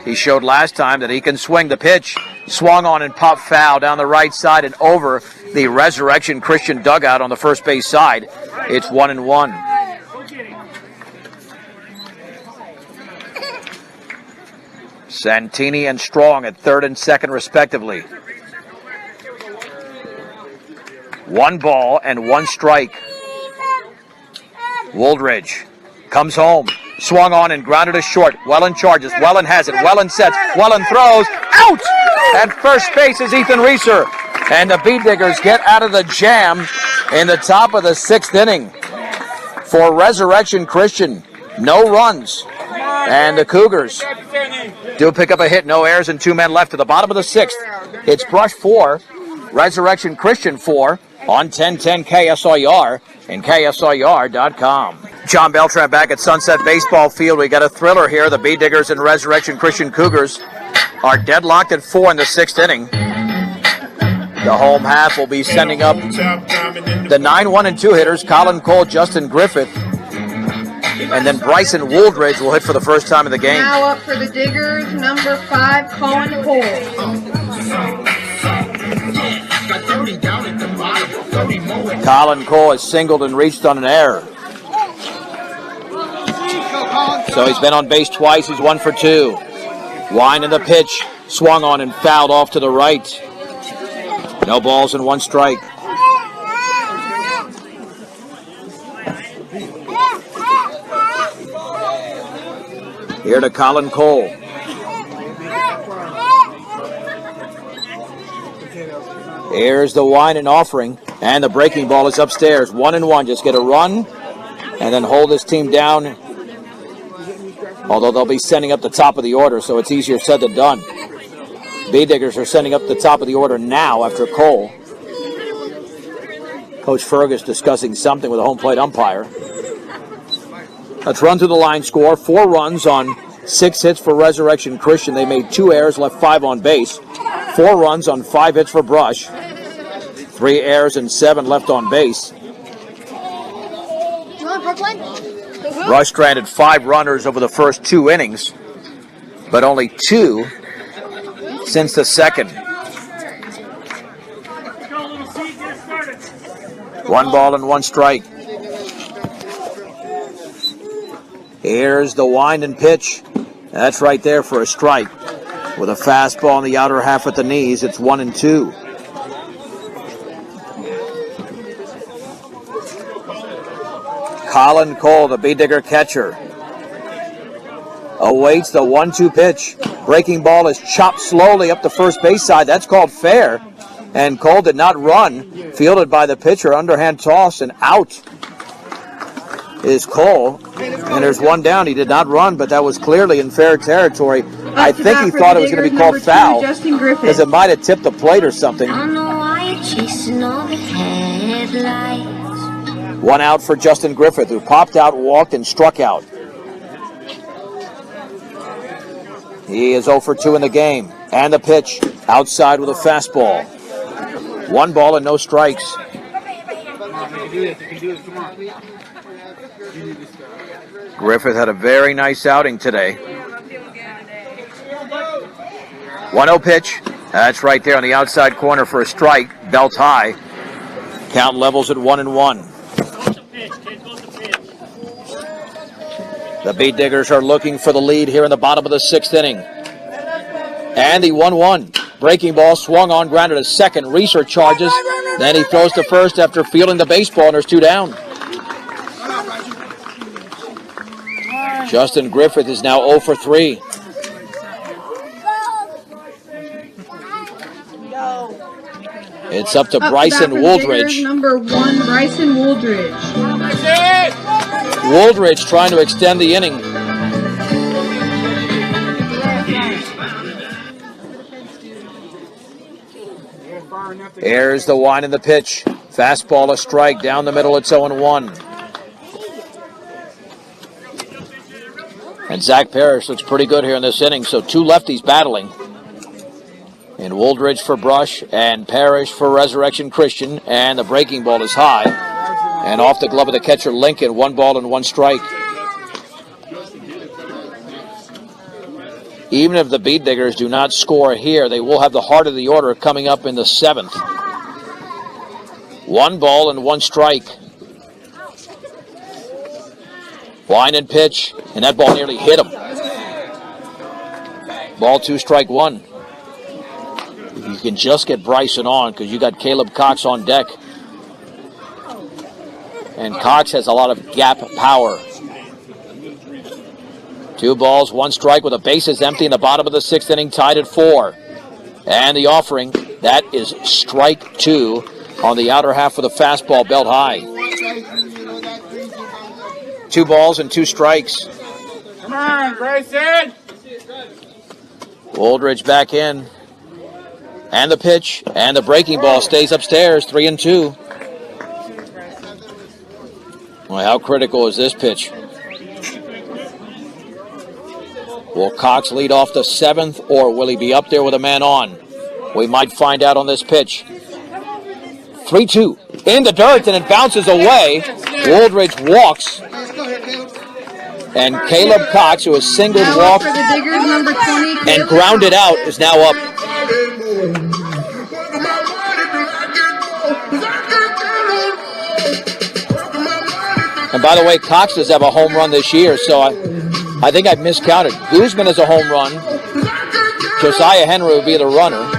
he showed last time that he can swing. The pitch Swung on and popped foul down the right side and over the Resurrection Christian dugout on the first base side. It's 1-1. Santini and Strong at third and second, respectively. 1 ball and 1 strike. Wooldridge comes home. Swung on and grounded to short. Wellen charges. Wellen has it. Wellen sets. Wellen throws. Out! At first base is Ethan Reeser. And the Bee Diggers get out of the jam in the top of the 6th inning. For Resurrection Christian, no runs. And the Cougars do pick up a hit. No errors and 2 men left to the bottom of the 6th. It's Brush 4, Resurrection Christian 4 on 1010 KSIR and KSIR.com. John Beltran back at Sunset Baseball Field. We got a thriller here. The Bee Diggers and Resurrection Christian Cougars are deadlocked at 4 in the 6th inning. The home half will be sending up the 9-1 and 2 hitters, Colin Cole, Justin Griffith, and then Bryson Wooldridge will hit for the first time in the game. Now up for the Diggers, number 5, Colin Cole. Colin Cole has singled and reached on an error. So he's been on base twice. He's 1 for 2. Wine in the pitch. Swung on and fouled off to the right. No balls and 1 strike. Here to Colin Cole. Here's the wine and offering. And the breaking ball is upstairs. 1-1. Just get a run and then hold this team down. Although they'll be sending up the top of the order, so it's easier said than done. Bee Diggers are sending up the top of the order now after Cole. Coach Fergus discussing something with a home plate umpire. Let's run through the line score. 4 runs on 6 hits for Resurrection Christian. They made 2 errors, left 5 on base. 4 runs on 5 hits for Brush. 3 errors and 7 left on base. Brush stranded 5 runners over the first 2 innings, but only 2 since the second. 1 ball and 1 strike. Here's the wind and pitch. That's right there for a strike. With a fastball in the outer half at the knees, it's 1-2. Colin Cole, the Bee Digger catcher, awaits the 1-2 pitch. Breaking ball is chopped slowly up the first base side. That's called fair. And Cole did not run. Fielded by the pitcher, underhand toss, and out is Cole. And there's 1 down. He did not run, but that was clearly in fair territory. I think he thought it was going to be called foul because it might have tipped the plate or something. 1 out for Justin Griffith, who popped out, walked, and struck out. He is 0 for 2 in the game. And the pitch outside with a fastball. 1 ball and no strikes. Griffith had a very nice outing today. 1-0 pitch. That's right there on the outside corner for a strike. Belt high. Count levels at 1-1. The Bee Diggers are looking for the lead here in the bottom of the 6th inning. And the 1-1. Breaking ball swung on, grounded to second. Reeser charges. Then he throws to first after fielding the baseball, and there's 2 down. Justin Griffith is now 0 for 3. It's up to Bryson Wooldridge. Number 1, Bryson Wooldridge. Wooldridge trying to extend the inning. Here's the wind in the pitch. Fastball, a strike. Down the middle, it's 0-1. And Zach Parrish looks pretty good here in this inning, so 2 lefties battling. And Wooldridge for Brush and Parrish for Resurrection Christian. And the breaking ball is high. And off the glove of the catcher, Lincoln. 1 ball and 1 strike. Even if the Beet Diggers do not score here, they will have the heart of the order coming up in the 7th. 1 ball and 1 strike. Wind and pitch, and that ball nearly hit him. Ball 2, strike 1. You can just get Bryson on because you got Caleb Cox on deck. And Cox has a lot of gap power. 2 balls, 1 strike with the bases empty in the bottom of the 6th inning, tied at 4. And the offering, that is strike 2 on the outer half of the fastball, belt high. 2 balls and 2 strikes. Come on, Bryson. Wooldridge back in. And the pitch, and the breaking ball stays upstairs, 3-2. Well, how critical is this pitch? Will Cox lead off the 7th, or will he be up there with a man on? We might find out on this pitch. 3-2, in the dirt, and it bounces away. Wooldridge walks. And Caleb Cox, who has singled, Now up walked, for the Diggers, number 20. and grounded out, is now up. And by the way, Cox does have a home run this year, so I think I've miscounted. Guzman has a home run. Josiah Henry would be the runner.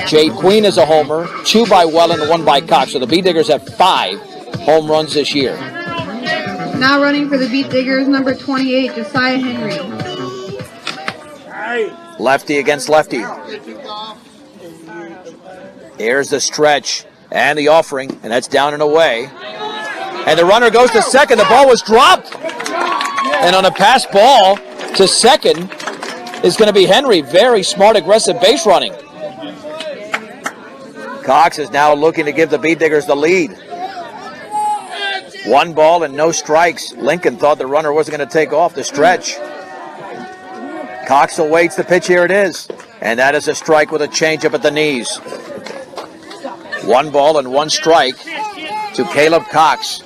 Jade Queen is a homer. 2 by Welland and 1 by Cox. So the Beet Diggers have 5 home runs this year. Now running for the Beet Diggers, number 28, Josiah Henry. Lefty against lefty. Here's the stretch and the offering, and that's down and away. And the runner goes to second. The ball was dropped. And on a pass ball to second is going to be Henry. Very smart, aggressive base running. Cox is now looking to give the Beet Diggers the lead. 1 ball and no strikes. Lincoln thought the runner wasn't going to take off the stretch. Cox awaits the pitch. Here it is. And that is a strike with a changeup at the knees. 1 ball and 1 strike to Caleb Cox.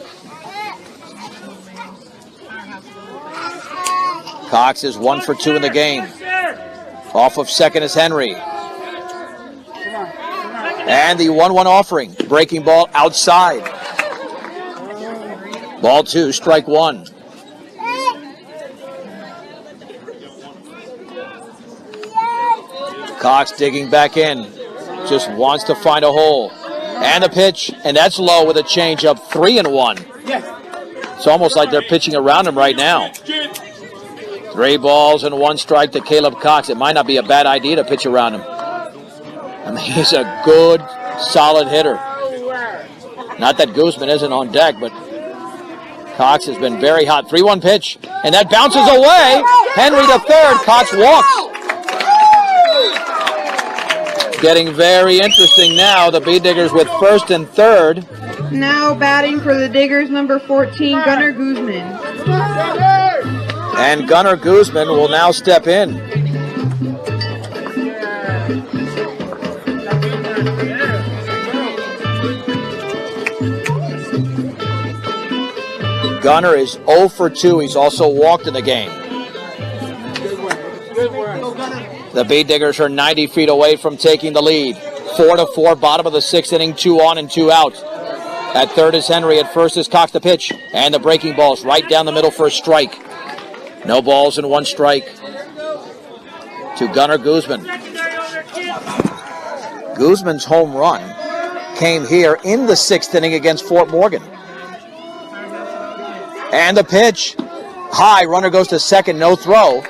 Cox is 1 for 2 in the game. Off of second is Henry. And the 1-1 offering. Breaking ball outside. Ball 2, strike 1. Cox digging back in. Just wants to find a hole. And a pitch, and that's low with a changeup, 3-1. It's almost like they're pitching around him right now. 3 balls and 1 strike to Caleb Cox. It might not be a bad idea to pitch around him. I mean, he's a good, solid hitter. Not that Guzman isn't on deck, but Cox has been very hot. 3-1 pitch, and that bounces away. Henry to third. Cox walks. Getting very interesting now. The Beet Diggers with first and third. Now batting for the Diggers, number 14, Gunnar Guzman. And Gunnar Guzman will now step in. Gunnar is 0 for 2. He's also walked in the game. The Beet Diggers are 90 feet away from taking the lead. 4-4, bottom of the 6th inning, 2 on and 2 out. At third is Henry. At first is Cox the pitch. And the breaking ball's right down the middle for a strike. No balls and 1 strike to Gunnar Guzman. Guzman's home run came here in the 6th inning against Fort Morgan. And the pitch. High, runner goes to second, no throw.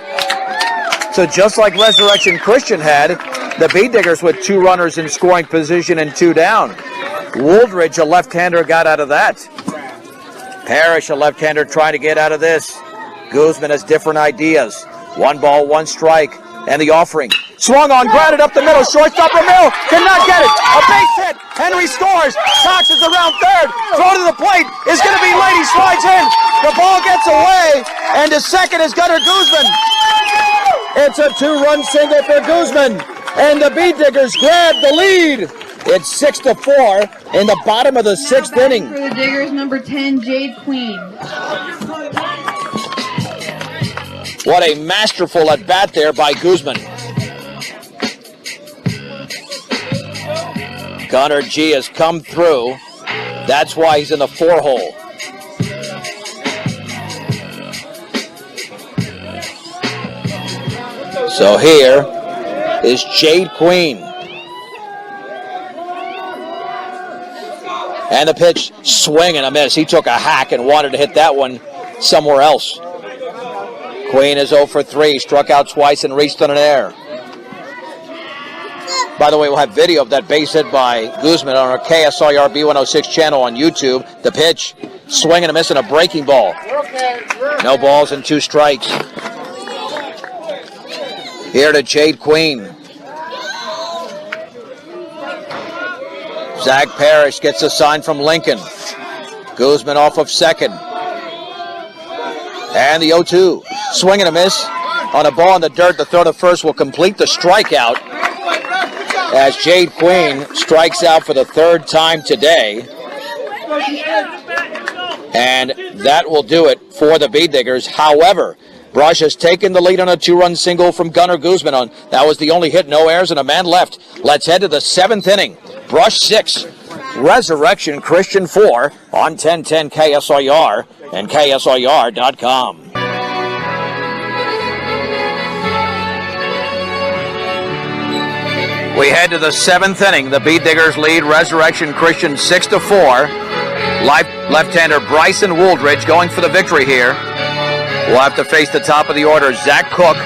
So just like Resurrection Christian had, the Beet Diggers with 2 runners in scoring position and 2 down. Wooldridge, a left-hander, got out of that. Parrish, a left-hander, trying to get out of this. Guzman has different ideas. 1 ball, 1 strike, and the offering. Swung on, grounded up the middle. Shortstop Ramil cannot get it. A base hit. Henry scores. Cox is around third. Throw to the plate is going to be late. He slides in. The ball gets away, and to second is Gunnar Guzman. It's a 2-run single for Guzman, and the Beet Diggers grab the lead. It's 6-4 in the bottom of the 6th inning. For the Diggers, number 10, Jade Queen. What a masterful at bat there by Guzman. Gunnar G has come through. That's why he's in the 4-hole. So here is Jade Queen. And the pitch, swing and a miss. He took a hack and wanted to hit that one somewhere else. Queen is 0 for 3, struck out twice and reached on an error. By the way, we'll have video of that base hit by Guzman on our KSIR B106 channel on YouTube. The pitch, swing and a miss and a breaking ball. No balls and 2 strikes. Here to Jade Queen. Zach Parrish gets a sign from Lincoln. Guzman off of second. And the 0-2. Swing and a miss on a ball in the dirt. The throw to first will complete the strikeout as Jade Queen strikes out for the 3rd time today. And that will do it for the Bee Diggers. However, Brush has taken the lead on a 2-run single from Gunnar Guzman. That was the only hit, no errors, and a man left. Let's head to the 7th inning. Brush 6, Resurrection Christian 4 on 1010 KSIR and KSIR.com. We head to the 7th inning. The Bee Diggers lead Resurrection Christian 6-4. Left-hander Bryson Wooldridge going for the victory here. We'll have to face the top of the order. Zach Cook,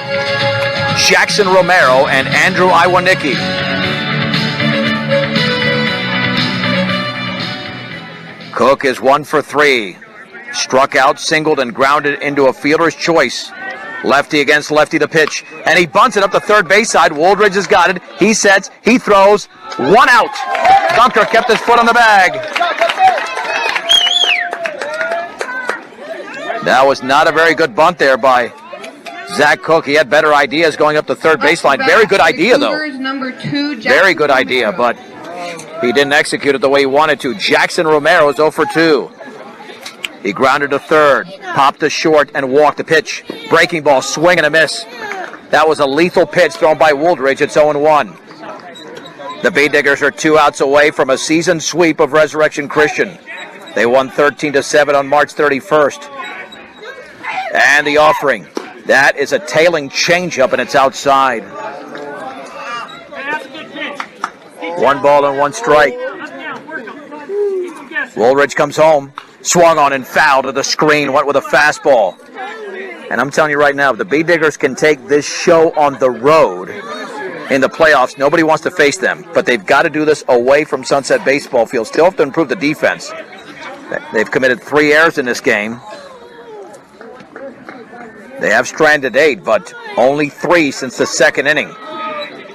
Jackson Romero, and Andrew Iwanicki. Cook is 1 for 3. Struck out, singled, and grounded into a fielder's choice. Lefty against lefty to pitch. And he bunts it up the third base side. Wooldridge has got it. He sets. He throws. 1 out. Dunker kept his foot on the bag. That was not a very good bunt there by Zach Cook. He had better ideas going up the third baseline. Very good idea, though. Very good idea, but he didn't execute it the way he wanted to. Jackson Romero is 0 for 2. He grounded to third, popped to short, and walked the pitch. Breaking ball, swing and a miss. That was a lethal pitch thrown by Wooldridge. It's 0-1. The Bee Diggers are 2 outs away from a season sweep of Resurrection Christian. They won 13-7 on March 31st. And the offering. That is a tailing changeup, and it's outside. 1 ball and 1 strike. Wooldridge comes home. Swung on and fouled to the screen. Went with a fastball. And I'm telling you right now, if the Bee Diggers can take this show on the road in the playoffs, nobody wants to face them. But they've got to do this away from Sunset Baseball Field. Still have to improve the defense. They've committed 3 errors in this game. They have stranded 8, but only 3 since the 2nd inning.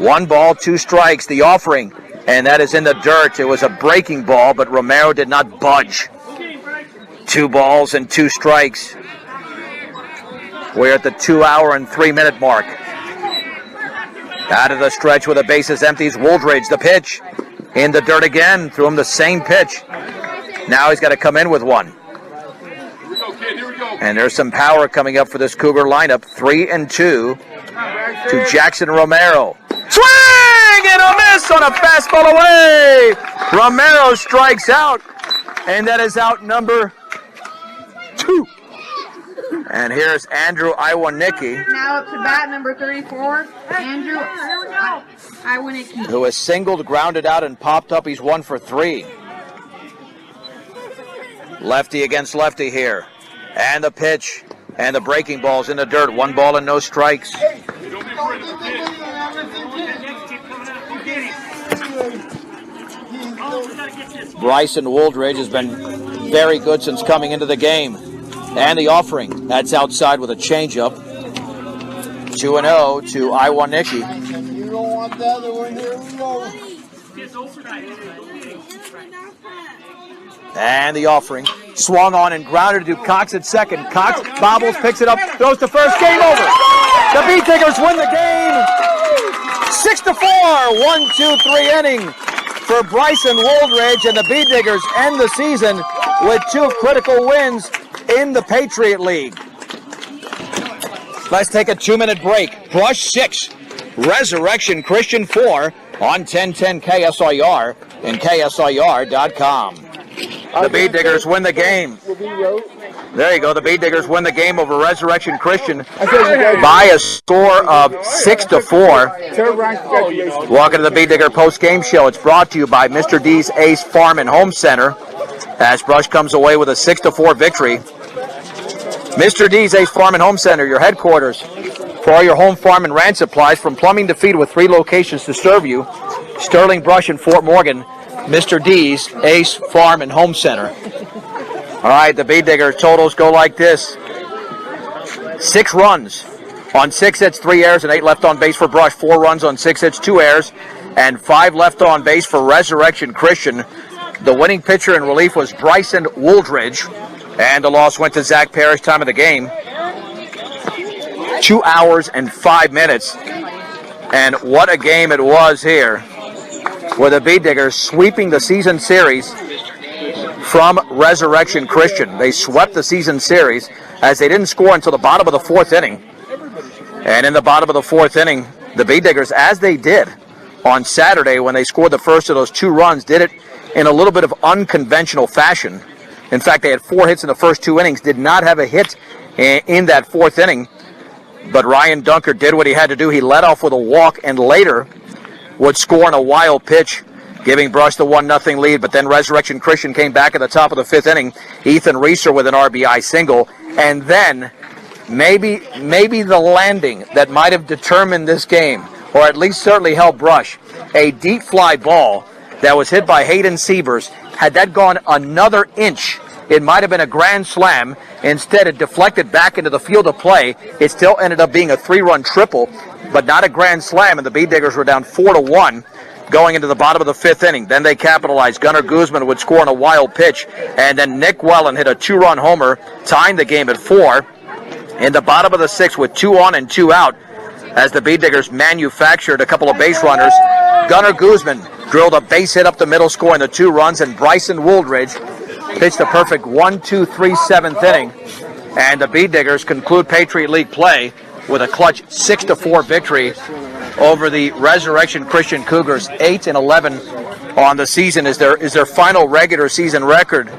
1 ball, 2 strikes. The offering, and that is in the dirt. It was a breaking ball, but Romero did not budge. 2 balls and 2 strikes. We're at the 2-hour and 3-minute mark. Out of the stretch with the bases empties, Wooldridge, the pitch. In the dirt again, threw him the same pitch. Now he's got to come in with one. And there's some power coming up for this Cougar lineup. 3-2 to Jackson Romero. Swing and a miss on a fastball away. Romero strikes out, and that is out number 2. And here's Andrew Iwanicki. Now up to bat, number 34, Andrew Iwanicki. Who has singled, grounded out, and popped up. He's 1 for 3. Lefty against lefty here. And the pitch. And the breaking ball's in the dirt. 1 ball and no strikes. Bryson Wooldridge has been very good since coming into the game. And the offering. That's outside with a changeup. 2-0 to Iwanicki. You don't want the other one, here we go. And the offering. Swung on and grounded to Cox at second. Cox bobbles, picks it up, throws to first. Game over. The Bee Diggers win the game. 6-4. 1-2-3 inning for Bryson Wooldridge, and the Bee Diggers end the season with 2 critical wins in the Patriot League. Let's take a 2-minute break. Brush 6, Resurrection Christian 4 on 1010 KSIR and KSIR.com. The Bead Diggers win the game. There you go. The Bead Diggers win the game over Resurrection Christian by a score of 6-4. Welcome to the Bead Digger post-game show. It's brought to you by Mr. D's Ace Farm and Home Center as Brush comes away with a 6-4 victory. Mr. D's Ace Farm and Home Center, your headquarters for all your home, farm, and ranch supplies, from plumbing to feed, with 3 locations to serve you: Sterling, Brush, and Fort Morgan. Mr. D's Ace Farm and Home Center. All right, the Bead Digger totals go like this: 6 runs on 6 hits, 3 errors, and 8 left on base for Brush. 4 runs on 6 hits, 2 errors, and 5 left on base for Resurrection Christian. The winning pitcher in relief was Bryson Wooldridge, and the loss went to Zach Parrish. Time of the game, 2 hours and 5 minutes. And what a game it was here, with the Bead Diggers sweeping the season series from Resurrection Christian. They swept the season series as they didn't score until the bottom of the 4th inning. And in the bottom of the 4th inning, the Bead Diggers, as they did on Saturday when they scored the first of those 2 runs, did it in a little bit of unconventional fashion. In fact, they had 4 hits in the first 2 innings, did not have a hit in that 4th inning. But Ryan Dunker did what he had to do. He led off with a walk and later would score on a wild pitch, giving Brush the 1-0 lead. But then Resurrection Christian came back at the top of the 5th inning. Ethan Reeser with an RBI single. And then maybe the landing that might have determined this game, or at least certainly helped Brush, a deep fly ball that was hit by Hayden Sievers. Had that gone another inch, it might have been a grand slam. Instead, it deflected back into the field of play. It still ended up being a 3-run triple, but not a grand slam, and the Bead Diggers were down 4-1 going into the bottom of the 5th inning. Then they capitalized. Gunnar Guzman would score on a wild pitch, and then Nick Wellen hit a 2-run homer, tying the game at 4. In the bottom of the 6th with 2 on and 2 out, as the Bead Diggers manufactured a couple of base runners, Gunnar Guzman drilled a base hit up the middle, scoring the 2 runs, and Bryson Wooldridge pitched a perfect 1-2-3 7th inning. And the Bead Diggers conclude Patriot League play with a clutch 6-4 victory over the Resurrection Christian Cougars. 8-11 on the season is their final regular season record.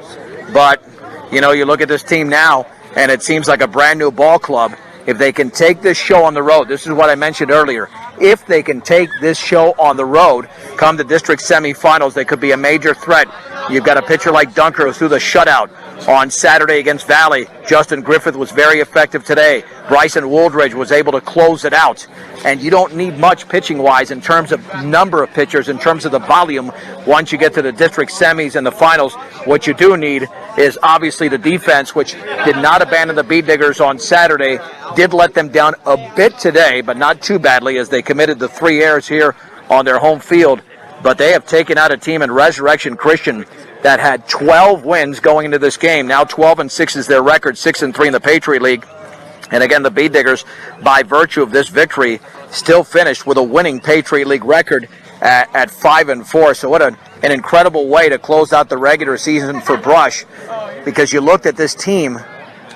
But, you know, you look at this team now, and it seems like a brand new ball club. If they can take this show on the road, this is what I mentioned earlier, if they can take this show on the road, come to district semifinals, they could be a major threat. You've got a pitcher like Dunker who threw the shutout on Saturday against Valley. Justin Griffith was very effective today. Bryson Wooldridge was able to close it out. And you don't need much pitching-wise in terms of number of pitchers, in terms of the volume. Once you get to the district semis and the finals, what you do need is obviously the defense, which did not abandon the Bead Diggers on Saturday, did let them down a bit today, but not too badly, as they committed the 3 errors here on their home field. But they have taken out a team in Resurrection Christian that had 12 wins going into this game. Now 12-6 is their record, 6-3 in the Patriot League. And again, the Bead Diggers, by virtue of this victory, still finished with a winning Patriot League record at 5-4. So what an incredible way to close out the regular season for Brush, because you looked at this team,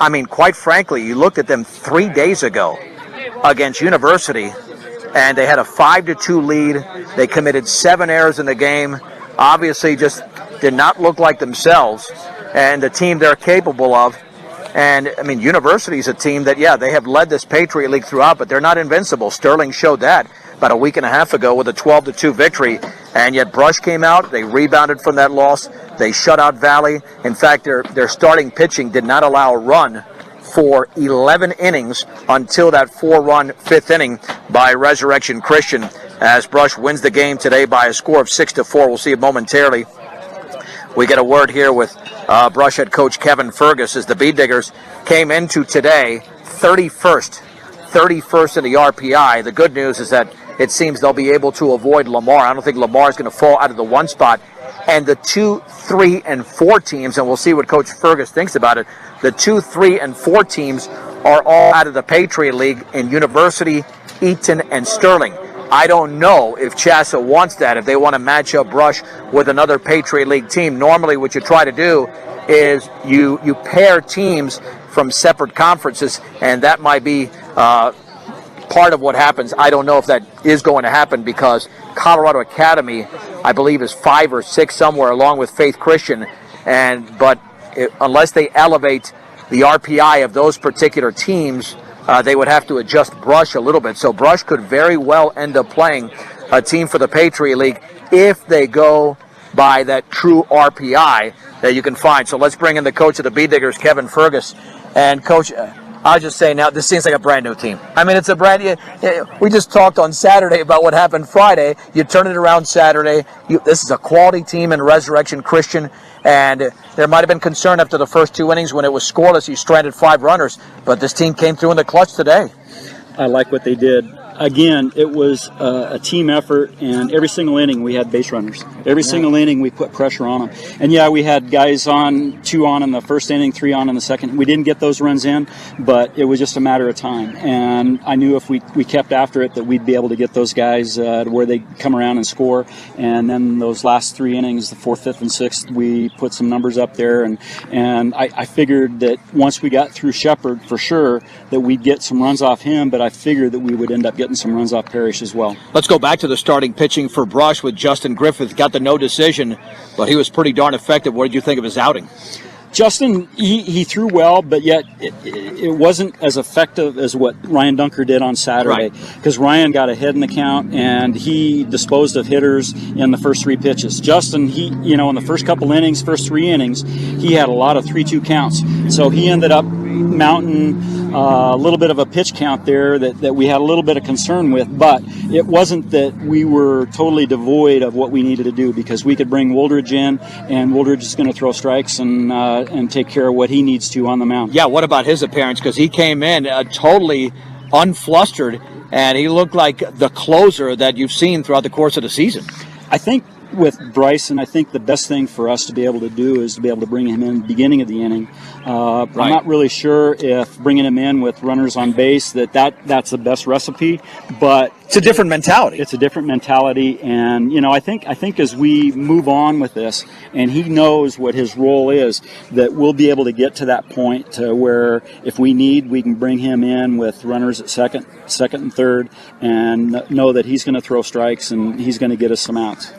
I mean, quite frankly, you looked at them 3 days ago against University, and they had a 5-2 lead. They committed 7 errors in the game. Obviously just did not look like themselves and the team they're capable of. And, I mean, University is a team that, yeah, they have led this Patriot League throughout, but they're not invincible. Sterling showed that about a week and a half ago with a 12-2 victory. And yet Brush came out. They rebounded from that loss. They shut out Valley. In fact, their starting pitching did not allow a run for 11 innings until that 4-run 5th inning by Resurrection Christian, as Brush wins the game today by a score of 6-4. We'll see it momentarily. We get a word here with Brush head coach Kevin Fergus, as the Bead Diggers came into today 31st in the RPI. The good news is that it seems they'll be able to avoid Lamar. I don't think Lamar is going to fall out of the 1 spot. And the 2, 3, and 4 teams, and we'll see what Coach Fergus thinks about it, the 2, 3, and 4 teams are all out of the Patriot League in University, Eaton, and Sterling. I don't know if Chassa wants that, if they want to match up Brush with another Patriot League team. Normally what you try to do is you pair teams from separate conferences, and that might be part of what happens. I don't know if that is going to happen because Colorado Academy, I believe, is 5 or 6 somewhere, along with Faith Christian. But unless they elevate the RPI of those particular teams, they would have to adjust Brush a little bit. So Brush could very well end up playing a team for the Patriot League if they go by that true RPI that you can find. So let's bring in the coach of the Bee Diggers, Kevin Fergus. And Coach, I'll just say now, this seems like a brand new team. I mean, it's a brand new. We just talked on Saturday about what happened Friday. You turn it around Saturday. This is a quality team in Resurrection Christian, and there might have been concern after the first 2 innings when it was scoreless. You stranded 5 runners, but this team came through in the clutch today. I like what they did. Again, it was a team effort, and every single inning we had base runners. Every single inning we put pressure on them. And yeah, we had guys on, 2 on in the first inning, 3 on in the second. We didn't get those runs in, but it was just a matter of time. And I knew if we kept after it that we'd be able to get those guys to where they come around and score. And then those last 3 innings, the 4th, 5th, and 6th, we put some numbers up there. And I figured that once we got through Shepard, for sure, that we'd get some runs off him, but I figured that we would end up getting some runs off Parrish as well. Let's go back to the starting pitching for Brush with Justin Griffith. Got the no decision, but he was pretty darn effective. What did you think of his outing? Justin, he threw well, but yet it wasn't as effective as what Ryan Dunker did on Saturday, because Ryan got ahead in the count and he disposed of hitters in the first 3 pitches. Justin, in the first couple innings, first 3 innings, he had a lot of 3-2 counts, so he ended up mounting a little bit of a pitch count there that we had a little bit of concern with, but it wasn't that we were totally devoid of what we needed to do, because we could bring Woldridge in, and Woldridge is going to throw strikes and take care of what he needs to on the mound. Yeah, what about his appearance? Because he came in totally unflustered, and he looked like the closer that you've seen throughout the course of the season. I think with Bryson, I think the best thing for us to be able to do is to be able to bring him in at the beginning of the inning. I'm not really sure if bringing him in with runners on base that's the best recipe, but it's a different mentality. It's a different mentality, and I think as we move on with this, and he knows what his role is, that we'll be able to get to that point to where if we need, we can bring him in with runners at second and third, and know that he's going to throw strikes and he's going to get us some outs.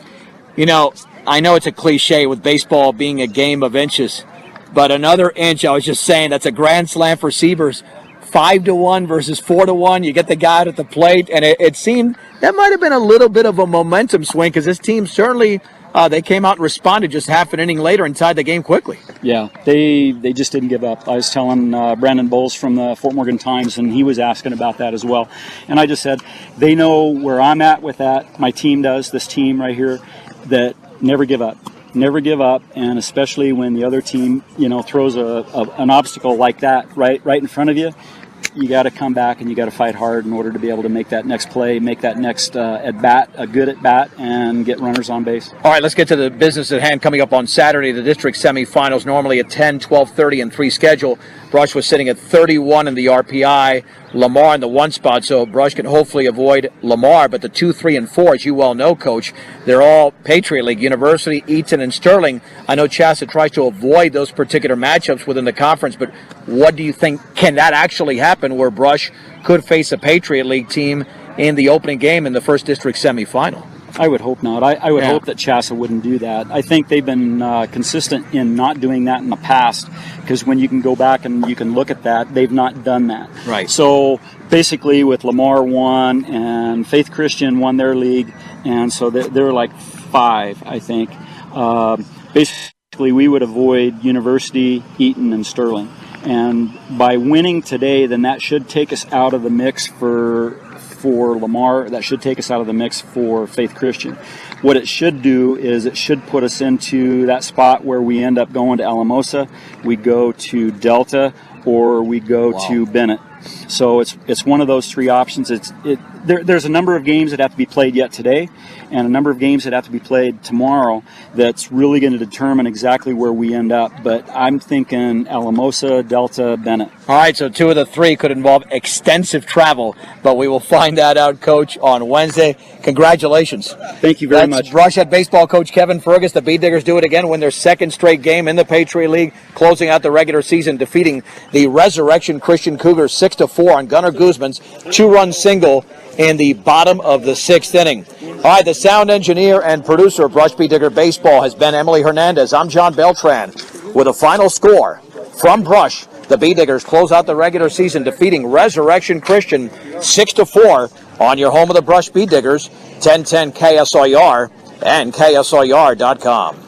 I know it's a cliche with baseball being a game of inches, but another inch, I was just saying, that's a grand slam for Siebers. 5-1 versus 4-1. You get the guy out at the plate, and it seemed that might have been a little bit of a momentum swing, because this team certainly they came out and responded just half an inning later and tied the game quickly. Yeah, they just didn't give up. I was telling Brandon Bowles from the Fort Morgan Times, and he was asking about that as well. And I just said, they know where I'm at with that. My team does, this team right here, that never give up. Never give up, and especially when the other team, throws an obstacle like that right in front of you, you got to come back and you got to fight hard in order to be able to make that next play, make that next at-bat, a good at-bat, and get runners on base. All right, let's get to the business at hand. Coming up on Saturday, the district semifinals, normally at 10, 12:30, and 3 schedule. Brush was sitting at 31 in the RPI, Lamar in the 1 spot, so Brush can hopefully avoid Lamar. But the 2, 3, and 4, as you well know, Coach, they're all Patriot League, University, Eaton, and Sterling. I know Chassa tries to avoid those particular matchups within the conference, but what do you think? Can that actually happen where Brush could face a Patriot League team in the opening game in the first district semifinal? I would hope not. I would hope that Chassa wouldn't do that. I think they've been consistent in not doing that in the past, because when you can go back and you can look at that, they've not done that. Right. So basically with Lamar won and Faith Christian won their league, and so they're like 5, I think. Basically we would avoid University, Eaton, and Sterling. And by winning today, then that should take us out of the mix for Lamar. That should take us out of the mix for Faith Christian. What it should do is it should put us into that spot where we end up going to Alamosa, we go to Delta, or we go to Bennett. So it's one of those 3 options. there's a number of games that have to be played yet today, and a number of games that have to be played tomorrow that's really going to determine exactly where we end up. But I'm thinking Alamosa, Delta, Bennett. All right, so 2 of the 3 could involve extensive travel, but we will find that out, Coach, on Wednesday. Congratulations. Thank you very much. Brush Head baseball coach Kevin Fergus. The Bee Diggers do it again, win their 2nd straight game in the Patriot League, closing out the regular season, defeating the Resurrection Christian Cougars 6-4 on Gunnar Guzman's 2-run single in the bottom of the 6th inning. All right, the sound engineer and producer of Brush Bee Digger Baseball has been Emily Hernandez. I'm John Beltran with a final score from Brush. The Bee Diggers close out the regular season, defeating Resurrection Christian 6-4 on your home of the Brush Bee Diggers, 1010 KSIR and KSIR.com.